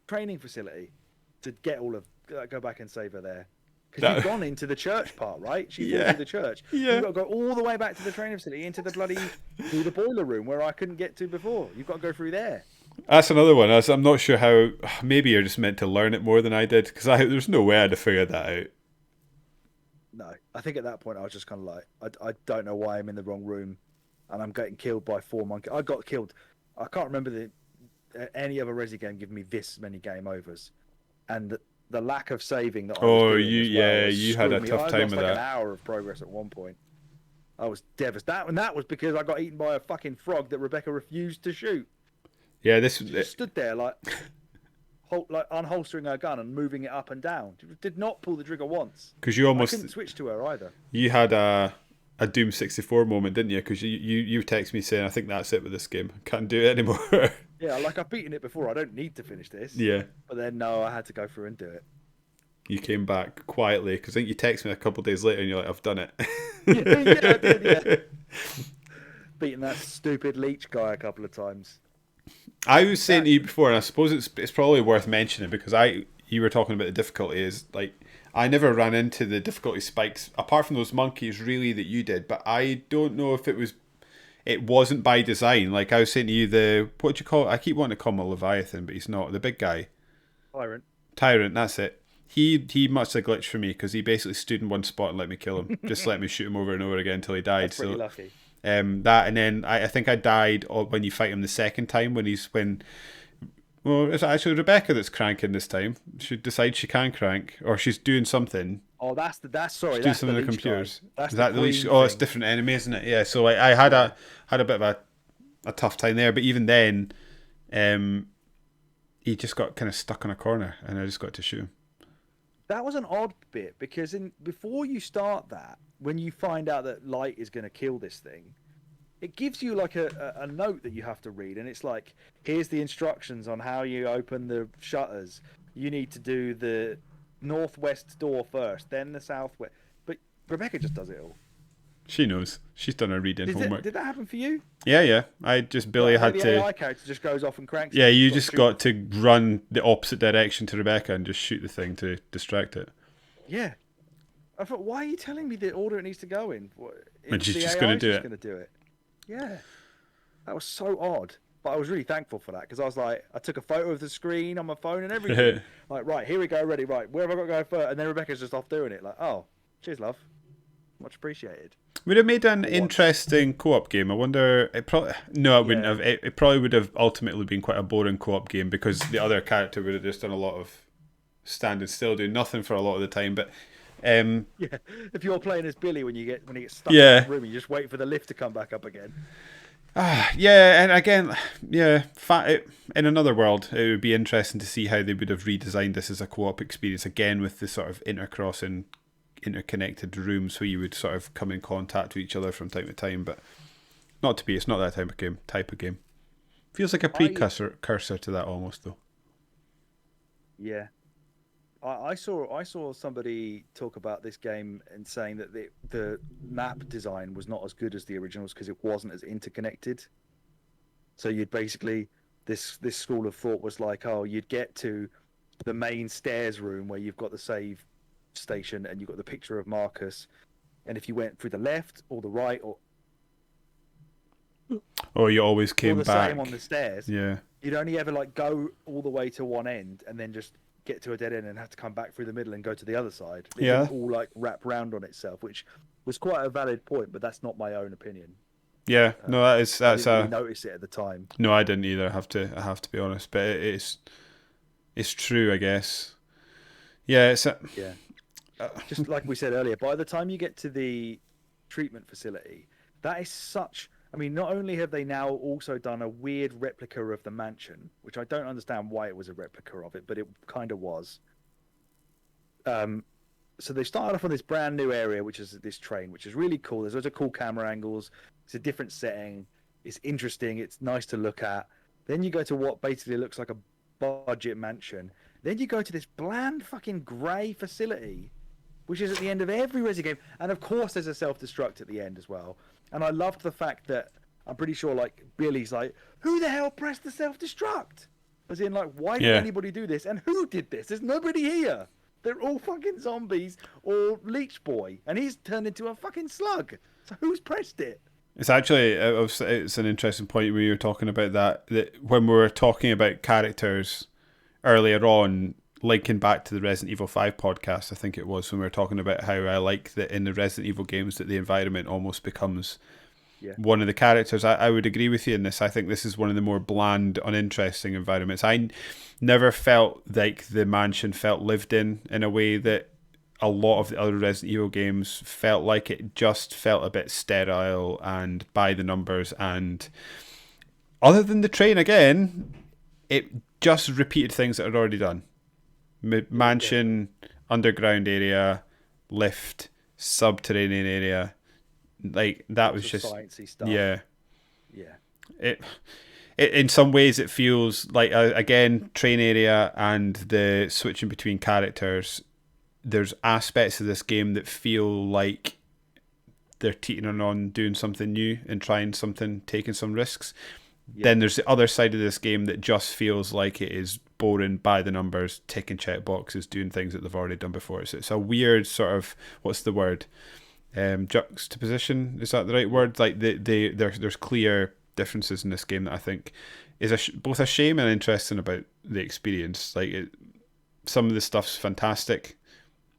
training facility to get go back and save her there. Because you've gone into the church part, right? She's gone to the church. Yeah. You've got to go all the way back to the training facility into the through the boiler room where I couldn't get to before. You've got to go through there. That's another one. I'm not sure how. Maybe you're just meant to learn it more than I did, because there's no way I'd have figured that out. No, I think at that point I was just kind of like, I don't know why I'm in the wrong room, and I'm getting killed by 4 monkeys. I got killed. I can't remember any other Resi game giving me this many game overs, and the lack of saving that I was doing you had a tough time with that. I lost like an hour of progress at one point. I was devastated, and that was because I got eaten by a fucking frog that Rebecca refused to shoot. Yeah, she just stood there like unholstering her gun and moving it up and down. She did not pull the trigger once. Because I couldn't switch to her either. You had a Doom 64 moment, didn't you? Because you text me saying, I think that's it with this game. I can't do it anymore. Yeah, like I've beaten it before. I don't need to finish this. Yeah. But then, no, I had to go through and do it. You came back quietly, because I think you texted me a couple of days later and you're like, I've done it. Yeah, I did, yeah. Beating that stupid leech guy a couple of times. I was saying to you before, and I suppose it's probably worth mentioning because you were talking about the difficulty is like I never ran into the difficulty spikes apart from those monkeys really that you did, but I don't know if it wasn't by design. Like I was saying to you, what do you call it? I keep wanting to call him a Leviathan, but he's not. The big guy. Tyrant, that's it. He must have glitched for me because he basically stood in one spot and let me kill him. Just let me shoot him over and over again until he died. That's pretty lucky. That and then I think I died when you fight him the second time well, it's actually Rebecca that's cranking this time. She decides she can crank or she's doing something. Oh, that's something on the computers. That's is that the leash? thing. Oh, it's different enemy, isn't it? Yeah. So I had a bit of a tough time there, but even then, he just got kind of stuck in a corner, and I just got to shoot him. That was an odd bit because before you start that, when you find out that light is going to kill this thing, it gives you like a note that you have to read, and it's like, here's the instructions on how you open the shutters. You need to do the northwest door first, then the southwest. But Rebecca just does it all. She knows. She's done her reading homework. Did that happen for you? Yeah. Billy had to. The AI character just goes off and cranks. Yeah, you just got to run the opposite direction to Rebecca and just shoot the thing to distract it. Yeah. I thought, why are you telling me the order it needs to go in? And she's just going to do it. Going to do it. Yeah. That was so odd. But I was really thankful for that because I was like, I took a photo of the screen on my phone and everything. Like, right, here we go, ready, right, where have I got to go first? And then Rebecca's just off doing it. Like, oh, cheers, love. Much appreciated. Would have made an interesting co-op game. I wonder. It wouldn't have. It probably would have ultimately been quite a boring co-op game because the other character would have just done a lot of standing still, doing nothing for a lot of the time. But if you're playing as Billy when he gets stuck in the room, you just wait for the lift to come back up again. And again, in another world, it would be interesting to see how they would have redesigned this as a co-op experience again with the sort of interconnected rooms where you would sort of come in contact with each other from time to time, but it's not that type of game. Feels like a precursor to that almost though. Yeah. I saw somebody talk about this game and saying that the map design was not as good as the originals because it wasn't as interconnected. So you'd basically this school of thought was like, oh, you'd get to the main stairs room where you've got the save station and you've got the picture of Marcus, and if you went through the left or the right or you always came back same on the stairs, you'd only ever like go all the way to one end and then just get to a dead end and have to come back through the middle and go to the other side. It didn't all like wrap round on itself, which was quite a valid point, but that's not my own opinion. I didn't really notice it at the time. No, I didn't either. I have to be honest, but it's true, I guess. Just like we said earlier, by the time you get to the treatment facility, that is such. I mean, not only have they now also done a weird replica of the mansion, which I don't understand why it was a replica of it, but it kind of was. So they started off on this brand new area, which is this train, which is really cool. There's loads of cool camera angles. It's a different setting. It's interesting. It's nice to look at. Then you go to what basically looks like a budget mansion. Then you go to this bland fucking grey facility, which is at the end of every Resi game. And of course there's a self-destruct at the end as well. And I loved the fact that I'm pretty sure like Billy's like, who the hell pressed the self-destruct? As in like, why did anybody do this? And who did this? There's nobody here. They're all fucking zombies or Leech Boy. And he's turned into a fucking slug. So who's pressed it? It's actually, it's an interesting point where you were talking about that when we were talking about characters earlier on, linking back to the Resident Evil 5 podcast, I think it was, when we were talking about how I like that in the Resident Evil games that the environment almost becomes one of the characters. I would agree with you in this. I think this is one of the more bland, uninteresting environments. I never felt like the mansion felt lived in a way that a lot of the other Resident Evil games felt like. It just felt a bit sterile and by the numbers, and other than the train again, it just repeated things that I'd already done. Mansion, underground area, lift, subterranean area, like that was just sciencey stuff. Yeah. It in some ways it feels like again train area and the switching between characters. There's aspects of this game that feel like they're teetering on doing something new and trying something, taking some risks. Yeah. then there's the other side of this game that just feels like it is boring by the numbers, ticking check boxes, doing things that they've already done before. So it's a weird sort of, what's the word? Juxtaposition, is that the right word? Like there's clear differences in this game that I think is both a shame and interesting about the experience. Like some of the stuff's fantastic,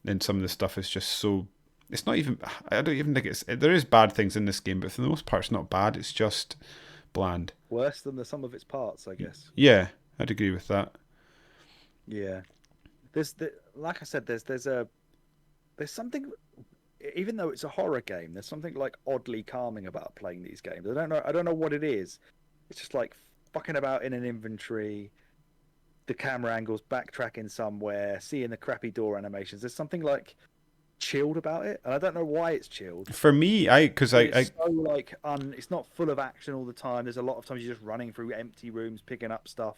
and some of the stuff is just so. It's not even. I don't even think it's. There is bad things in this game, but for the most part, it's not bad. It's just bland. Worse than the sum of its parts, I guess. Yeah, I'd agree with that. Yeah. Like I said, there's something, even though it's a horror game, there's something like oddly calming about playing these games. I don't know what it is. It's just like fucking about in an inventory, the camera angles, backtracking somewhere, seeing the crappy door animations. There's something like chilled about it, and I don't know why it's chilled. For me, It's so like it's not full of action all the time. There's a lot of times you're just running through empty rooms, picking up stuff.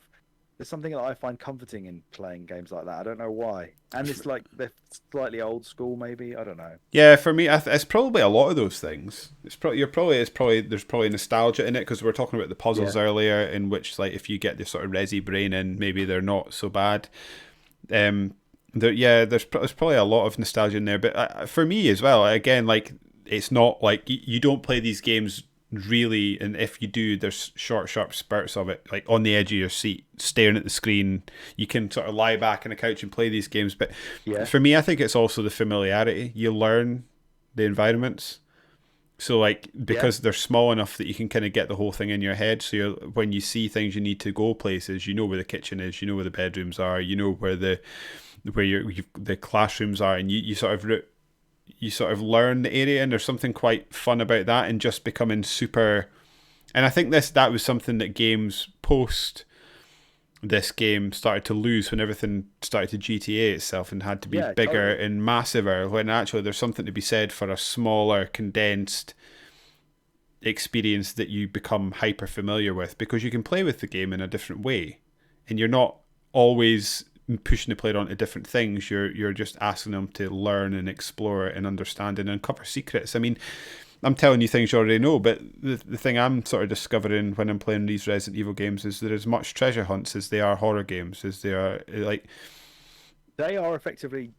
There's something that I find comforting in playing games like that. I don't know why. And it's like they're slightly old school, maybe. I don't know. Yeah, for me, it's probably a lot of those things. There's probably nostalgia in it because we were talking about the puzzles earlier, in which like if you get this sort of resi brain in, maybe they're not so bad. There's probably a lot of nostalgia in there, but for me as well, again, like it's not like you don't play these games really, and if you do, there's short, sharp spurts of it, like on the edge of your seat, staring at the screen. You can sort of lie back on the couch and play these games, but for me, I think it's also the familiarity. You learn the environments, so like because they're small enough that you can kind of get the whole thing in your head. So when you see things, you need to go places. You know where the kitchen is. You know where the bedrooms are. You know where the classrooms are, and you sort of learn the area, and there's something quite fun about that, and just becoming super. And I think that was something that games post this game started to lose when everything started to GTA itself and had to be bigger and massiver, when actually there's something to be said for a smaller, condensed experience that you become hyper familiar with, because you can play with the game in a different way, and you're not always pushing the player onto different things. You're just asking them to learn and explore and understand and uncover secrets. I mean, I'm telling you things you already know, but the thing I'm sort of discovering when I'm playing these Resident Evil games is there is much treasure hunts as they are horror games, as they are like. They are effectively,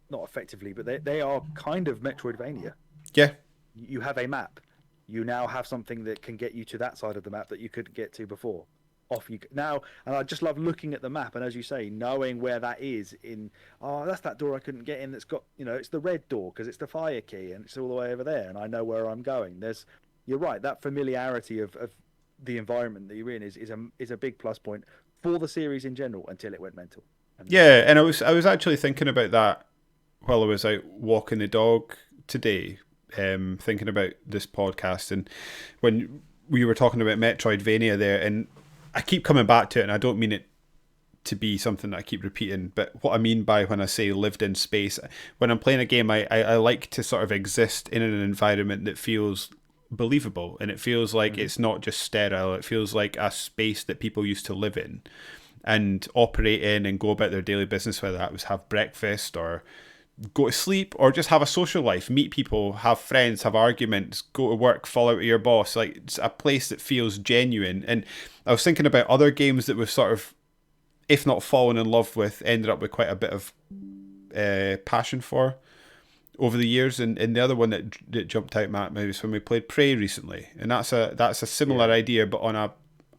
not effectively, but they are kind of Metroidvania. Yeah. You have a map. You now have something that can get you to that side of the map that you couldn't get to before. Off you now, and I just love looking at the map, and as you say, knowing where that is in. Oh, that's that door I couldn't get in. That's got, it's the red door because it's the fire key, and it's all the way over there, and I know where I'm going. You're right. That familiarity of the environment that you're in is a big plus point for the series in general until it went mental. Yeah, and I was actually thinking about that while I was out walking the dog today, thinking about this podcast, and when we were talking about Metroidvania there, and I keep coming back to it, and I don't mean it to be something that I keep repeating, but what I mean by when I say lived in space, when I'm playing a game, I like to sort of exist in an environment that feels believable, and it feels like it's not just sterile. It feels like a space that people used to live in and operate in and go about their daily business, whether that was have breakfast or go to sleep or just have a social life, meet people, have friends, have arguments, go to work, fall out with your boss. Like, it's a place that feels genuine. And I was thinking about other games that we've sort of, if not fallen in love with, ended up with quite a bit of passion for over the years. And the other one that jumped out, Matt, maybe was when we played Prey recently, and that's a similar idea, but on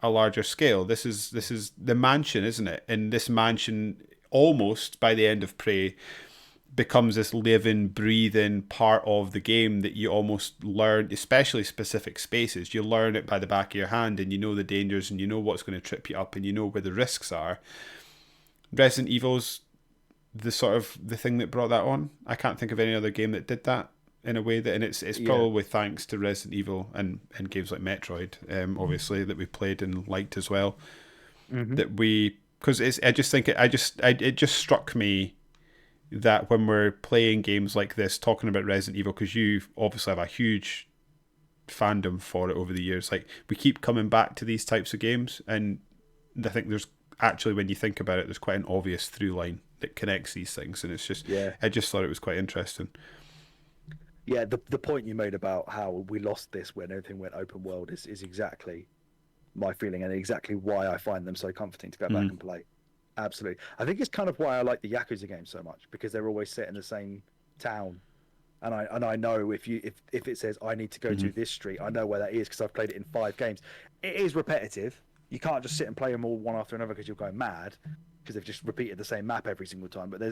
a larger scale. This is the mansion, isn't it? And this mansion, almost by the end of Prey, becomes this living, breathing part of the game that you almost learn, especially specific spaces. You learn it by the back of your hand, and you know the dangers, and you know what's going to trip you up, and you know where the risks are. Resident Evil's the sort of the thing that brought that on. I can't think of any other game that did that in a way that, and it's probably thanks to Resident Evil and games like Metroid, obviously, that we played and liked as well. That because I just think it just struck me that when we're playing games like this, talking about Resident Evil, because you obviously have a huge fandom for it over the years, like we keep coming back to these types of games, and I think there's actually, when you think about it, there's quite an obvious through line that connects these things, and it's just I just thought it was quite interesting. Yeah, the point you made about how we lost this when everything went open world is exactly my feeling and exactly why I find them so comforting to go back and play. Absolutely. I think it's kind of why I like the Yakuza games so much, because they're always set in the same town. And I know if it says I need to go to this street, I know where that is because I've played it in 5 games. It is repetitive. You can't just sit and play them all one after another because you'll go mad, because they've just repeated the same map every single time. But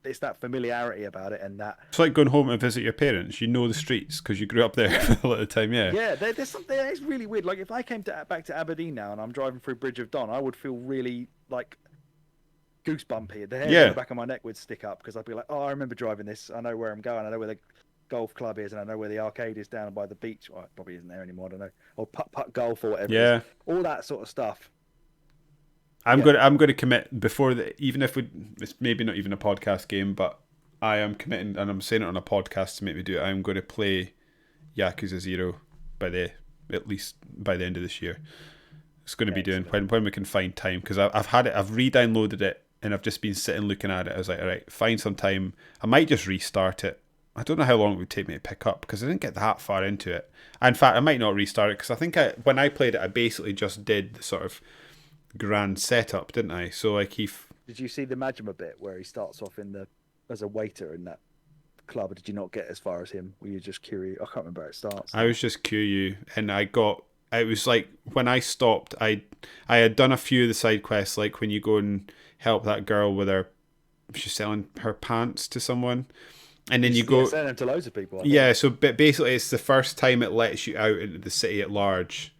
it's that familiarity about it, and that It's like going home and visit your parents. You know the streets because you grew up there for a lot of time. Yeah. there's something. It's really weird. Like if I came back to Aberdeen now and I'm driving through Bridge of Don, I would feel really like goosebumpy. The hair on the back of my neck would stick up because I'd be like, oh, I remember driving this. I know where I'm going. I know where the golf club is, and I know where the arcade is down by the beach. Well, it probably isn't there anymore. I don't know. Or putt golf or whatever. Yeah. All that sort of stuff. I'm going to commit before even if it's maybe not even a podcast game, but I am committing, and I'm saying it on a podcast to make me do it. I'm going to play Yakuza 0 at least by the end of this year. It's going to be doing when we can find time, because I've re-downloaded it and I've just been sitting looking at it. I was like, all right, find some time. I might just restart it. I don't know how long it would take me to pick up because I didn't get that far into it. In fact, I might not restart it because I think when I played it, I basically just did the sort of grand setup, didn't I? So like Did you see the Majima bit where he starts off as a waiter in that club? Or did you not get as far as him? Were you just curious? I can't remember how it starts. I was just curious, and it was like when I stopped, I had done a few of the side quests, like when you go and help that girl with she's selling her pants to someone, and then you go selling them to loads of people. So basically it's the first time it lets you out into the city at large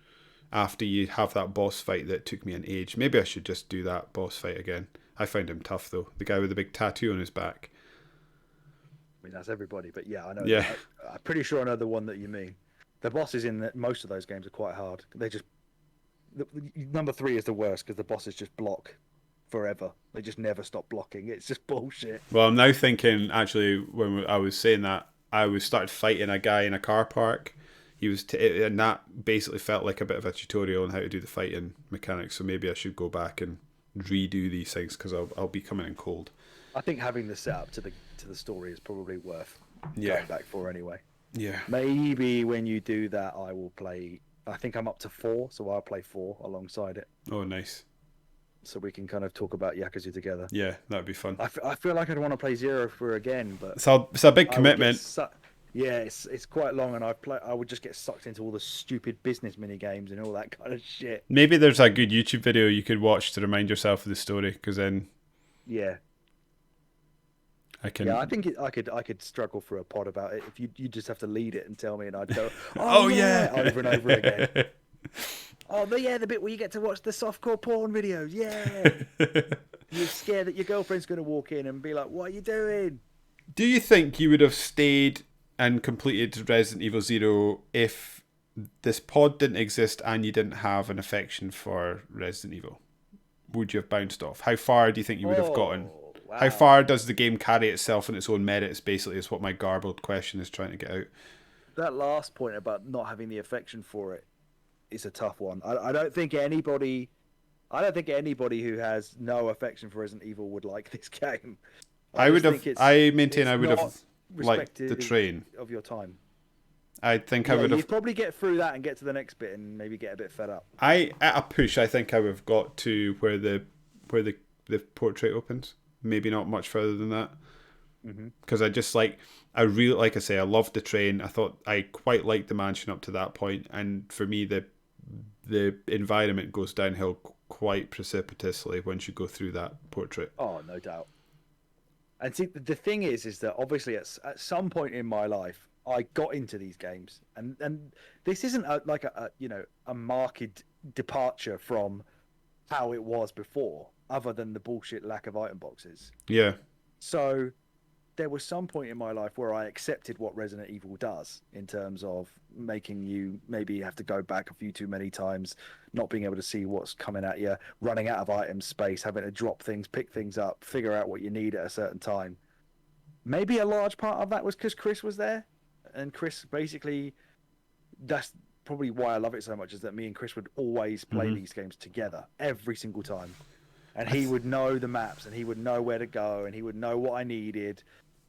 after you have that boss fight that took me an age. Maybe I should just do that boss fight again. I found him tough though, the guy with the big tattoo on his back. I mean, that's everybody, but yeah, I know. Yeah. I'm pretty sure I know the one that you mean. The bosses in most of those games are quite hard. Number 3 is the worst because the bosses just block forever. They just never stop blocking. It's just bullshit. Well, I'm now thinking, actually, when I was saying that, started fighting a guy in a car park. He was, and that basically felt like a bit of a tutorial on how to do the fighting mechanics. So maybe I should go back and redo these things because I'll be coming in cold. I think having the setup to the story is probably worth going back for anyway. Yeah. Maybe when you do that, I will play. I think I'm up to 4, so I'll play 4 alongside it. Oh, nice. So we can kind of talk about Yakuza together. Yeah, that'd be fun. I feel like I'd want to play 0 for again, but it's a big commitment. Yeah, it's quite long, and I would just get sucked into all the stupid business mini games and all that kind of shit. Maybe there's a good YouTube video you could watch to remind yourself of the story, because then I can. Yeah, I think I could struggle through a pod about it if you just have to lead it and tell me, and I'd go, oh yeah, over and over again. The bit where you get to watch the softcore porn videos. Yeah, you're scared that your girlfriend's going to walk in and be like, "What are you doing?" Do you think you would have stayed and completed Resident Evil 0 if this pod didn't exist and you didn't have an affection for Resident Evil? Would you have bounced off? How far do you think you would have gotten? Wow. How far does the game carry itself on its own merits, basically, is what my garbled question is trying to get out. That last point about not having the affection for it is a tough one. I don't think anybody who has no affection for Resident Evil would like this game. I maintain I would have liked the train of your time. I think I would have. You'd probably get through that and get to the next bit and maybe get a bit fed up. At a push, I think I would have got to where the portrait opens. Maybe not much further than that. Because I really, like I say, I loved the train. I thought I quite liked the mansion up to that point, and for me, the environment goes downhill quite precipitously once you go through that portrait. Oh, no doubt. And see, the thing is that obviously at some point in my life, I got into these games, and this isn't a marked departure from how it was before, other than the bullshit lack of item boxes. Yeah. So there was some point in my life where I accepted what Resident Evil does in terms of making you maybe have to go back a few too many times, not being able to see what's coming at you, running out of item space, having to drop things, pick things up, figure out what you need at a certain time. Maybe a large part of that was because Chris was there, and Chris basically, that's probably why I love it so much, is that me and Chris would always play these games together every single time. And he would know the maps, and he would know where to go, and he would know what I needed.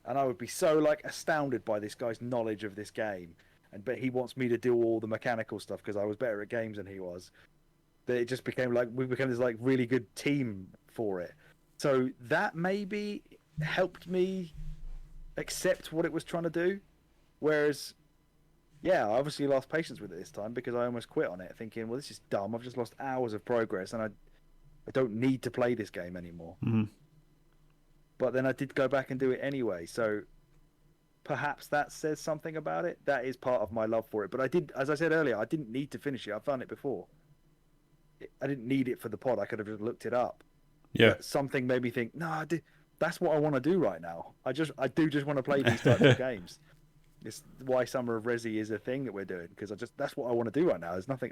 And I would be so astounded by this guy's knowledge of this game. But he wants me to do all the mechanical stuff because I was better at games than he was. that it just became like we became this like really good team for it. So that maybe helped me accept what it was trying to do. Whereas, yeah, I obviously lost patience with it this time because I almost quit on it, thinking, well, this is dumb. I've just lost hours of progress, and I don't need to play this game anymore. Mm-hmm. But then I did go back and do it anyway. So perhaps that says something about it. That is part of my love for it. But I did, as I said earlier, I didn't need to finish it. I've done it before. I didn't need it for the pod. I could have just looked it up. Yeah. But something made me think, no, that's what I want to do right now. I do just want to play these types of games. It's why Summer of Resi is a thing that we're doing, because that's what I want to do right now. There's nothing.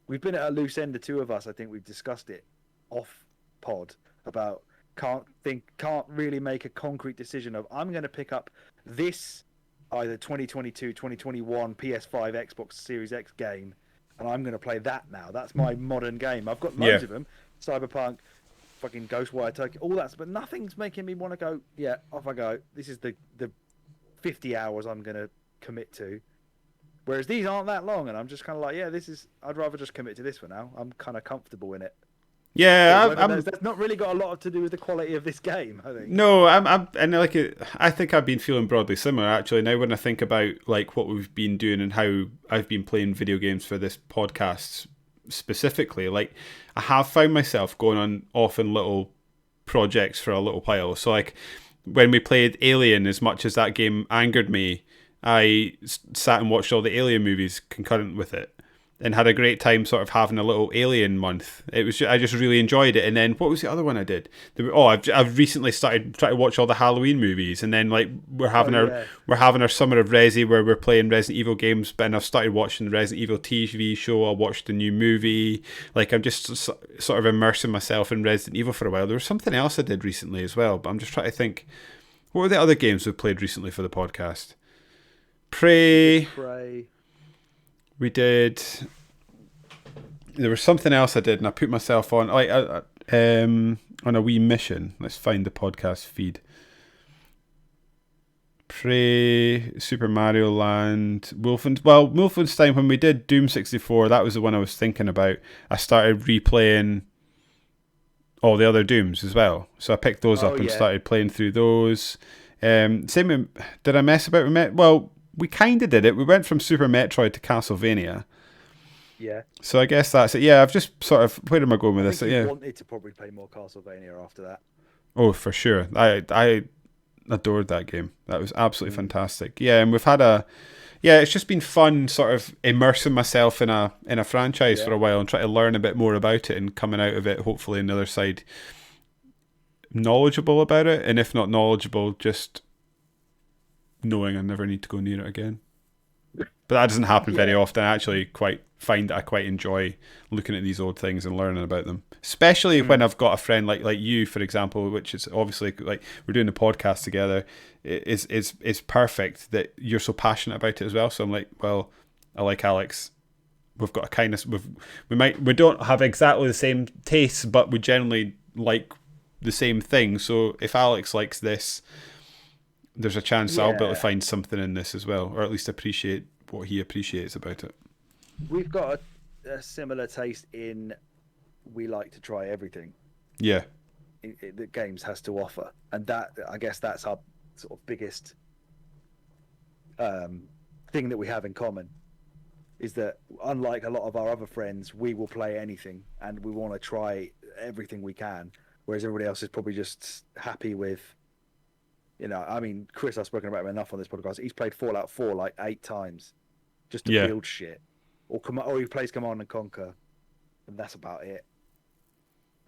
We've been at a loose end, the two of us. I think we've discussed it off pod about can't really make a concrete decision of I'm going to pick up this either 2022, 2021 PS5, Xbox Series X game, and I'm going to play that now. That's my modern game. I've got loads of them. Cyberpunk, fucking Ghostwire Tokyo, all that, but nothing's making me want to go, yeah, off I go. This is the 50 hours I'm going to commit to. Whereas these aren't that long, and I'm just kind of like, yeah, I'd rather just commit to this for now. I'm kind of comfortable in it. Yeah, that's not really got a lot to do with the quality of this game, I think. No, I think I've been feeling broadly similar actually. Now when I think about like what we've been doing and how I've been playing video games for this podcast specifically, like I have found myself going on off in little projects for a little while. So like when we played Alien, as much as that game angered me, I sat and watched all the Alien movies concurrent with it. And had a great time sort of having a little Alien month. I just really enjoyed it. And then what was the other one I did? I've recently started trying to watch all the Halloween movies. And then like we're having our Summer of Resi where we're playing Resident Evil games. But I've started watching the Resident Evil TV show. I watched the new movie. Like I'm just sort of immersing myself in Resident Evil for a while. There was something else I did recently as well. But I'm just trying to think, what were the other games we've played recently for the podcast? Prey. We did. There was something else I did, and I put myself on on a wee mission. Let's find the podcast feed. Prey, Super Mario Land, Wolfenstein. When we did Doom 64, that was the one I was thinking about. I started replaying all the other Dooms as well, so I picked those up and started playing through those. Same. Did I mess about with Well, we kind of did it. We went from Super Metroid to Castlevania. Yeah. So I guess that's it. Yeah, I've just sort of... Where am I going with this? I wanted to probably play more Castlevania after that. Oh, for sure. I adored that game. That was absolutely fantastic. Yeah, and we've had it's just been fun sort of immersing myself in a franchise for a while and trying to learn a bit more about it and coming out of it, hopefully on the other side, knowledgeable about it. And if not knowledgeable, just knowing I never need to go near it again. But that doesn't happen very often. I actually find that I quite enjoy looking at these old things and learning about them. Especially when I've got a friend like you, for example, which is obviously like we're doing the podcast together. It's perfect that you're so passionate about it as well. So I'm like, well, I like Alex. We've got a kindness. We don't have exactly the same tastes, but we generally like the same thing. So if Alex likes this, there's a chance I'll be able to find something in this as well, or at least appreciate what he appreciates about it. We've got a similar taste in we like to try everything. Yeah. That games has to offer, and that I guess that's our sort of biggest thing that we have in common. Is that unlike a lot of our other friends, we will play anything and we want to try everything we can, whereas everybody else is probably just happy with. You know, I mean, Chris, I've spoken about him enough on this podcast. He's played Fallout 4 like 8 times just to build shit. Or he plays Command and Conquer, and that's about it.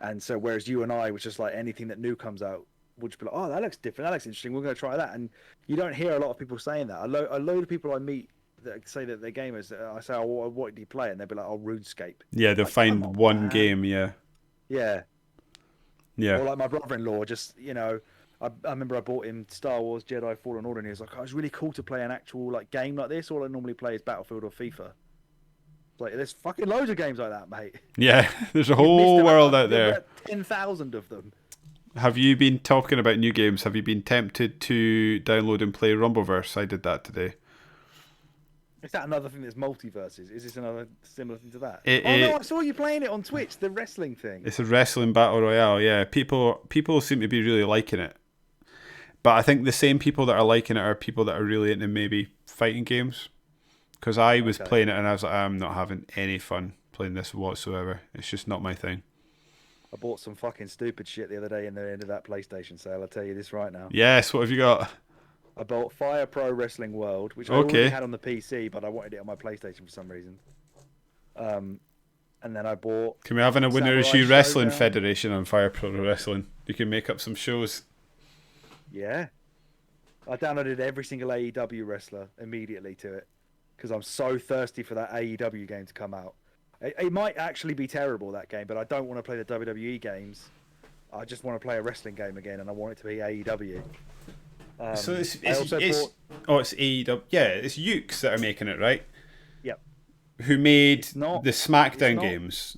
And so, whereas you and I, which is like anything that new comes out, would just be like, oh, that looks different, that looks interesting, we're going to try that. And you don't hear a lot of people saying that. A load of people I meet that say that they're gamers, I say, oh, what do you play? And they'll be like, oh, RuneScape. Yeah, they'll find one game, yeah. Yeah. Yeah. Or like my brother-in-law, just, you know... I remember I bought him Star Wars Jedi Fallen Order, and he was like, oh, it's really cool to play an actual like game like this. All I normally play is Battlefield or FIFA. Like, there's fucking loads of games like that, mate. Yeah, there's a whole world out there. 10,000 of them. Have you been talking about new games? Have you been tempted to download and play Rumbleverse? I did that today. Is that another thing that's multiverses? Is this another similar thing to that? It, Oh no, it I saw you playing it on Twitch, the wrestling thing. it's a wrestling battle royale. Yeah, people seem to be really liking it, but I think the same people that are liking it are people that are really into maybe fighting games. Because I was playing it and I was like, I'm not having any fun playing this whatsoever. It's just not my thing. I bought some fucking stupid shit the other day in the end of that PlayStation sale. I'll tell you this right now. Yes, what have you got? I bought Fire Pro Wrestling World, which I already had on the PC, but I wanted it on my PlayStation for some reason. And then I bought... Can we have a Winner Is You Wrestling Federation on Fire Pro Wrestling? You can make up some shows. Yeah. I downloaded every single AEW wrestler immediately to it. Because I'm so thirsty for that AEW game to come out. It might actually be terrible, that game, but I don't want to play the WWE games. I just want to play a wrestling game again, and I want it to be AEW. So it's AEW. Yeah, it's Ukes that are making it, right? Yep. Who made the SmackDown games.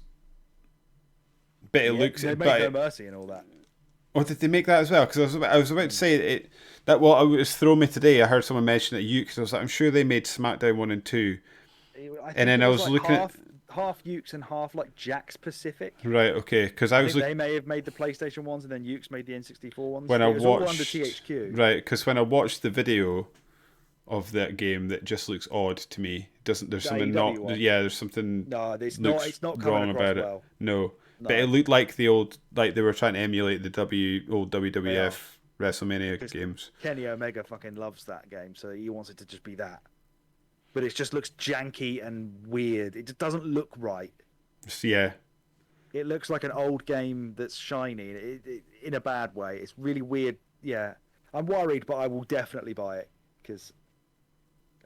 But it looks... They made No Mercy and all that. Oh, did they make that as well? Because I was about to say it. That what was thrown me today. I heard someone mention it. Ukes. I was like, I'm sure they made SmackDown 1 and 2. And then I was like looking half Ukes and half like Jack's Pacific. Right. Okay. Because I was they may have made the PlayStation ones and then Ukes made the N64 ones. When it was all under THQ. Right. Because when I watched the video of that game, that just looks odd to me. There's something not. One. Yeah. There's something. No, it's not. It's not wrong about it. No. But it looked like the old, like they were trying to emulate the old WWF WrestleMania games. Kenny Omega fucking loves that game, so he wants it to just be that. But it just looks janky and weird. It just doesn't look right. Yeah. It looks like an old game that's shiny in a bad way. It's really weird. Yeah. I'm worried, but I will definitely buy it because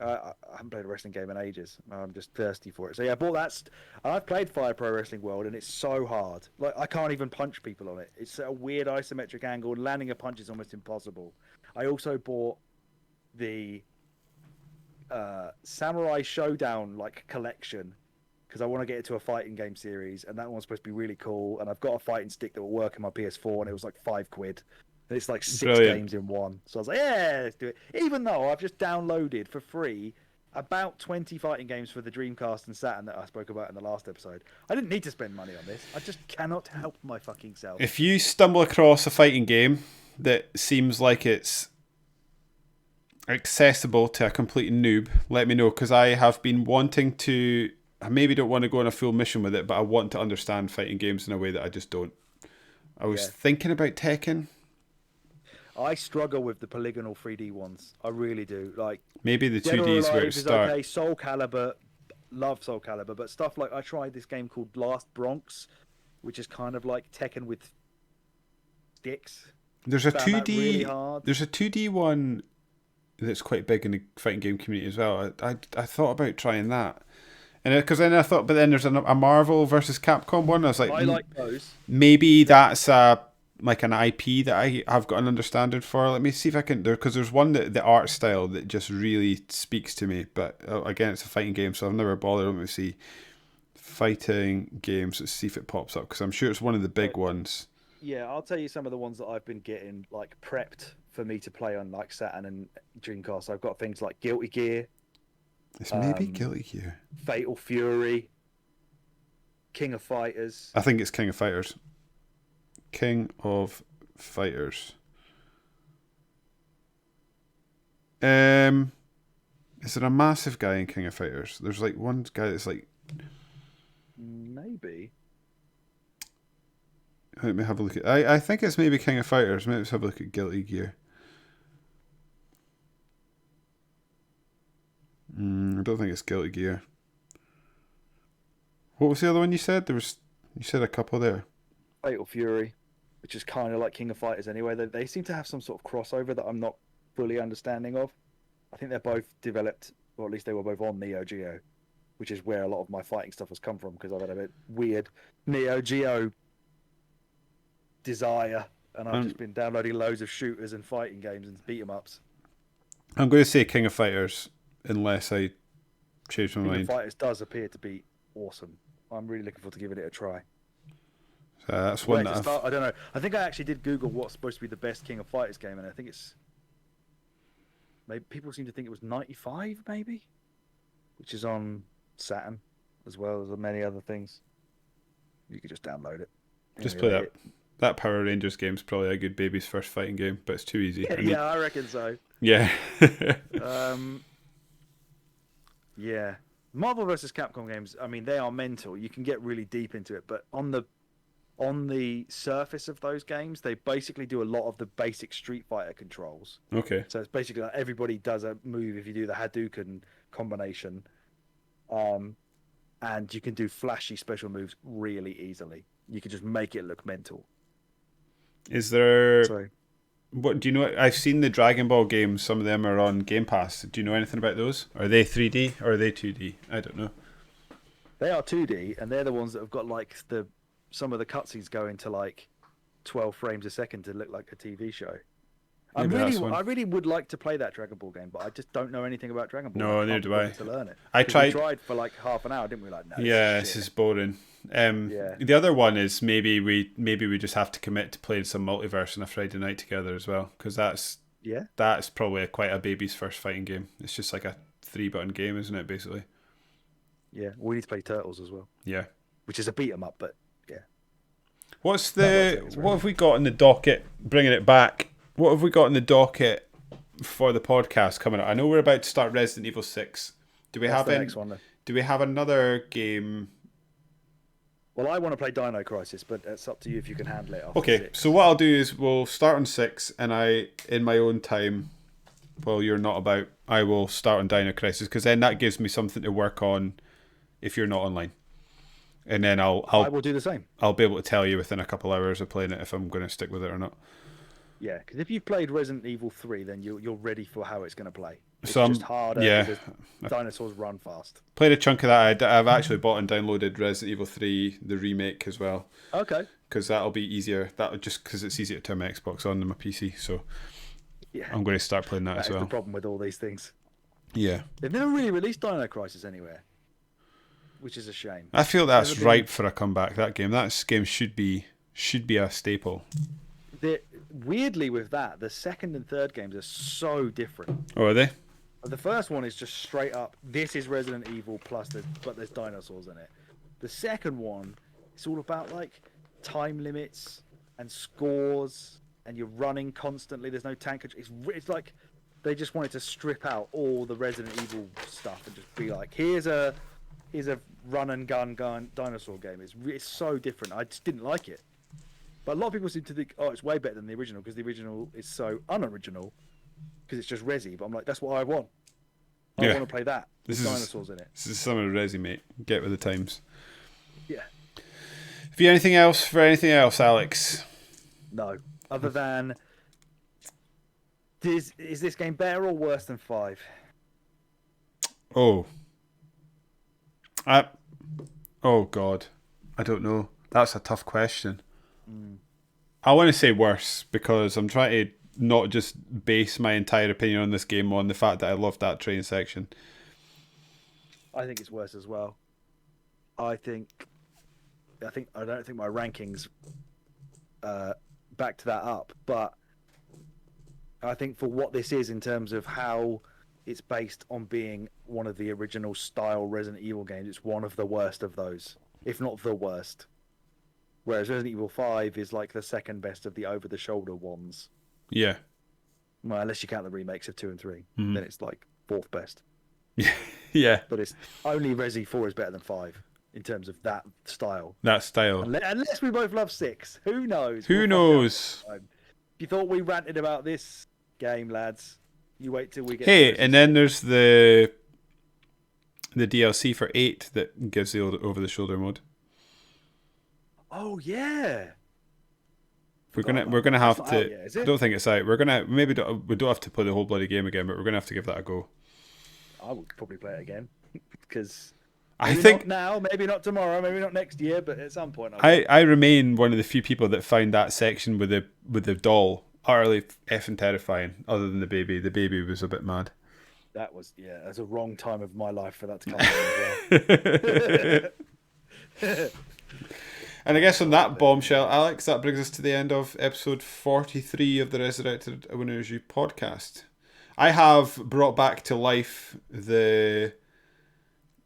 I haven't played a wrestling game in ages. I'm just thirsty for it. So yeah, I bought that. I've played Fire Pro Wrestling World, and it's so hard. Like I can't even punch people on it. It's a weird isometric angle, and landing a punch is almost impossible. I also bought the Samurai Showdown collection because I want to get it to a fighting game series, and that one's supposed to be really cool. And I've got a fighting stick that will work in my PS4, and it was like £5. And it's like 6 games in one. So I was like, yeah, let's do it. Even though I've just downloaded for free about 20 fighting games for the Dreamcast and Saturn that I spoke about in the last episode. I didn't need to spend money on this. I just cannot help my fucking self. If you stumble across a fighting game that seems like it's accessible to a complete noob, let me know, because I have been wanting to... I maybe don't want to go on a full mission with it, but I want to understand fighting games in a way that I just don't. I was thinking about Tekken. I struggle with the polygonal 3D ones. I really do. Like maybe the 2D is where it starts. Okay, Soul Calibur, love Soul Calibur, but stuff like I tried this game called Last Bronx, which is kind of like Tekken with sticks. There's a 2D. Really there's a 2D one that's quite big in the fighting game community as well. I thought about trying that, and because then I thought, but then there's a Marvel versus Capcom one. I was like, I like those. Maybe that's like an IP that I have got an understanding for. Let me see if I can, because there's one that the art style that just really speaks to me. But again, it's a fighting game, so I've never bothered. Let me see fighting games. Let's see if it pops up, because I'm sure it's one of the big ones. Yeah, I'll tell you some of the ones that I've been getting like prepped for me to play on like Saturn and Dreamcast. I've got things like Guilty Gear. It's maybe Guilty Gear. Fatal Fury. King of Fighters. I think it's King of Fighters. King of Fighters. Is there a massive guy in King of Fighters? There's like one guy that's like... Maybe. Let me have a look at... I think it's maybe King of Fighters. Maybe let's have a look at Guilty Gear. I don't think it's Guilty Gear. What was the other one you said? You said a couple there. Fatal Fury, which is kind of like King of Fighters anyway. They seem to have some sort of crossover that I'm not fully understanding of. I think they're both developed, or at least they were both on Neo Geo, which is where a lot of my fighting stuff has come from, because I've had a bit weird Neo Geo desire, and I've just been downloading loads of shooters and fighting games and beat 'em ups. I'm going to say King of Fighters, unless I change my mind. King of Fighters does appear to be awesome. I'm really looking forward to giving it a try. That's one that I don't know. I think I actually did Google what's supposed to be the best King of Fighters game, and I think it's... Maybe people seem to think it was 95, maybe? which is on Saturn, as well as many other things. You could just download it. Just play that. That Power Rangers game's probably a good baby's first fighting game, but it's too easy. Yeah, I reckon so. Yeah. Yeah. Marvel vs. Capcom games, I mean, they are mental. You can get really deep into it, but on the surface of those games, they basically do a lot of the basic Street Fighter controls. Okay. So it's basically like everybody does a move if you do the Hadouken combination. And you can do flashy special moves really easily. You can just make it look mental. Is there... Sorry. What do you know? I've seen the Dragon Ball games. Some of them are on Game Pass. Do you know anything about those? Are they 3D or are they 2D? I don't know. They are 2D, and they're the ones that have got like some of the cutscenes go into like 12 frames a second to look like a TV show. I really would like to play that Dragon Ball game, but I just don't know anything about Dragon Ball. No, neither do I. To learn it. We tried for like half an hour, didn't we? Like, no, this is boring. The other one is maybe we just have to commit to playing some multiverse on a Friday night together as well, because that's probably quite a baby's first fighting game. It's just like a 3-button game, isn't it? Basically. Yeah, we need to play Turtles as well. Yeah, which is a beat 'em up, but yeah. What have we got in the docket? Bringing it back. What have we got in the docket for the podcast coming up? I know we're about to start Resident Evil 6. Do we have next one, then? Do we have another game? Well, I want to play Dino Crisis, but it's up to you if you can handle it. Okay, so what I'll do is we'll start on 6, and in my own time, while you're not about, I will start on Dino Crisis, because then that gives me something to work on if you're not online. And then I will do the same. I'll be able to tell you within a couple hours of playing it if I'm going to stick with it or not. Yeah, because if you've played Resident Evil 3, then you're ready for how it's going to play. It's just harder. Yeah, dinosaurs run fast. Played a chunk of that. I've actually bought and downloaded Resident Evil 3, the remake as well. Okay. Because that'll be easier. Just because it's easier to turn my Xbox on than my PC. So yeah, I'm going to start playing that as well. That's the problem with all these things. Yeah. They've never really released Dino Crisis anywhere, which is a shame. I feel that's ripe for a comeback. That game should be a staple. Weirdly, with that, the second and third games are so different. Oh, are they? The first one is just straight up, this is Resident Evil but there's dinosaurs in it. The second one, it's all about like time limits and scores, and you're running constantly. There's no tank. It's like they just wanted to strip out all the Resident Evil stuff and just be like, here's a run and gun dinosaur game. It's so different. I just didn't like it. But a lot of people seem to think, oh, it's way better than the original because the original is so unoriginal because it's just Resi. But I'm like, that's what I want. I want to play that. There's dinosaurs in it. This is Summer of Resi, mate. Get with the times. Yeah. Have you anything else, Alex? No. Other than, is this game better or worse than 5? Oh. Oh, God. I don't know. That's a tough question. I want to say worse because I'm trying to not just base my entire opinion on this game on the fact that I loved that train section. I think it's worse as well. I don't think my rankings backed that up, but I think for what this is in terms of how it's based on being one of the original style Resident Evil games, it's one of the worst of those, if not the worst. Whereas Resident Evil 5 is like the second best of the over-the-shoulder ones. Yeah. Well, unless you count the remakes of 2 and 3, then it's like 4th best. Yeah. But it's only Resi 4 is better than 5 in terms of that style. Unless we both love 6. Who knows? Who knows? If you thought we ranted about this game, lads, you wait till we get... Hey, and then there's the DLC for 8 that gives the over-the-shoulder mode. Oh yeah, we're gonna have to. Yet, I don't think it's out. We don't have to play the whole bloody game again, but we're gonna have to give that a go. I would probably play it again because I think not now, maybe not tomorrow, maybe not next year, but at some point. I remain one of the few people that find that section with the doll utterly effing terrifying. Other than the baby was a bit mad. That's a wrong time of my life for that to come out as well. And I guess on that bombshell, Alex, that brings us to the end of episode 43 of the Resurrected Winners You podcast. I have brought back to life the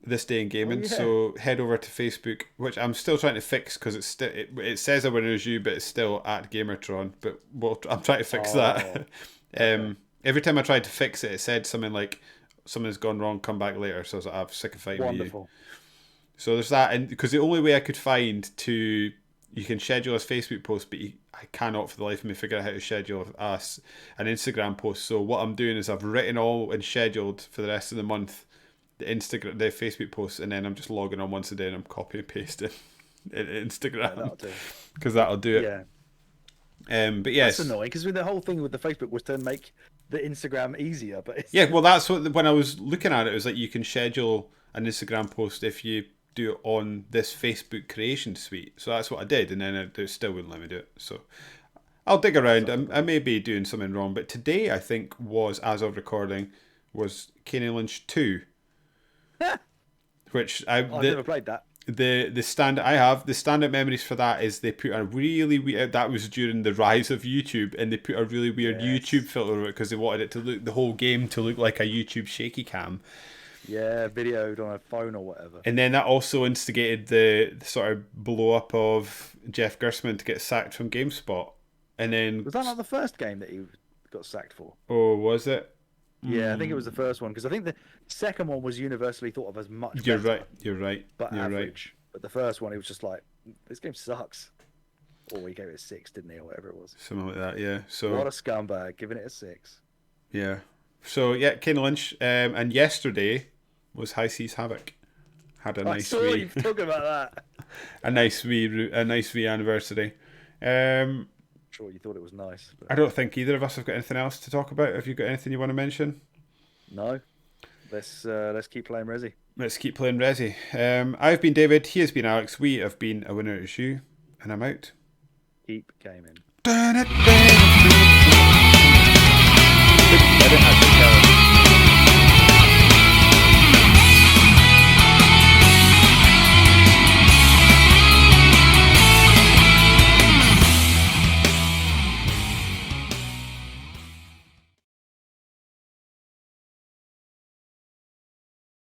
this day in gaming. Oh, yeah. So head over to Facebook, which I'm still trying to fix because it says a winner is you, but it's still at Gamertron. But I'm trying to fix that. Okay. Every time I tried to fix it, it said something like something's gone wrong. Come back later. So I was like, I'm sick of fighting with you. Wonderful. So there's that, and because the only way I could find you can schedule a Facebook post, but I cannot for the life of me figure out how to schedule an Instagram post. So what I'm doing is I've written all and scheduled for the rest of the month the Facebook posts, and then I'm just logging on once a day and I'm copy and pasting in Instagram because that'll do it. Yeah. But yes, that's annoying because the whole thing with the Facebook was to make the Instagram easier. But well, that's what when I was looking at it was like you can schedule an Instagram post if you do it on this Facebook creation suite. So that's what I did, and then it still wouldn't let me do it. So I'll dig around. I may be doing something wrong, but today I think was, as of recording, was Canon Lynch 2, which I've never played that. The standout memories for that is they put a really weird, that was during the rise of YouTube, and they put a really weird YouTube filter over it because they wanted it to look, the whole game to look like a YouTube shaky cam. Yeah, videoed on a phone or whatever. And then that also instigated the sort of blow up of Jeff Gerstmann to get sacked from GameSpot. And then was that not the first game that he got sacked for? Oh, was it? Yeah, I think it was the first one because I think the second one was universally thought of as much. You're better, right. You're right. But you're average. Right. But the first one, he was just like, "This game sucks." Or he gave it a 6, didn't he, or whatever it was. Something like that. Yeah. So what a scumbag, giving it a 6. Yeah. So yeah, Canon Lynch, and yesterday was High Seas Havoc. Had a nice I saw you talking about that. a nice wee anniversary. Sure, you thought it was nice. But... I don't think either of us have got anything else to talk about. Have you got anything you want to mention? No. Let's keep playing Resi. Let's keep playing Resi. I've been David. He has been Alex. We have been A Winner Is You, and I'm out. Keep gaming.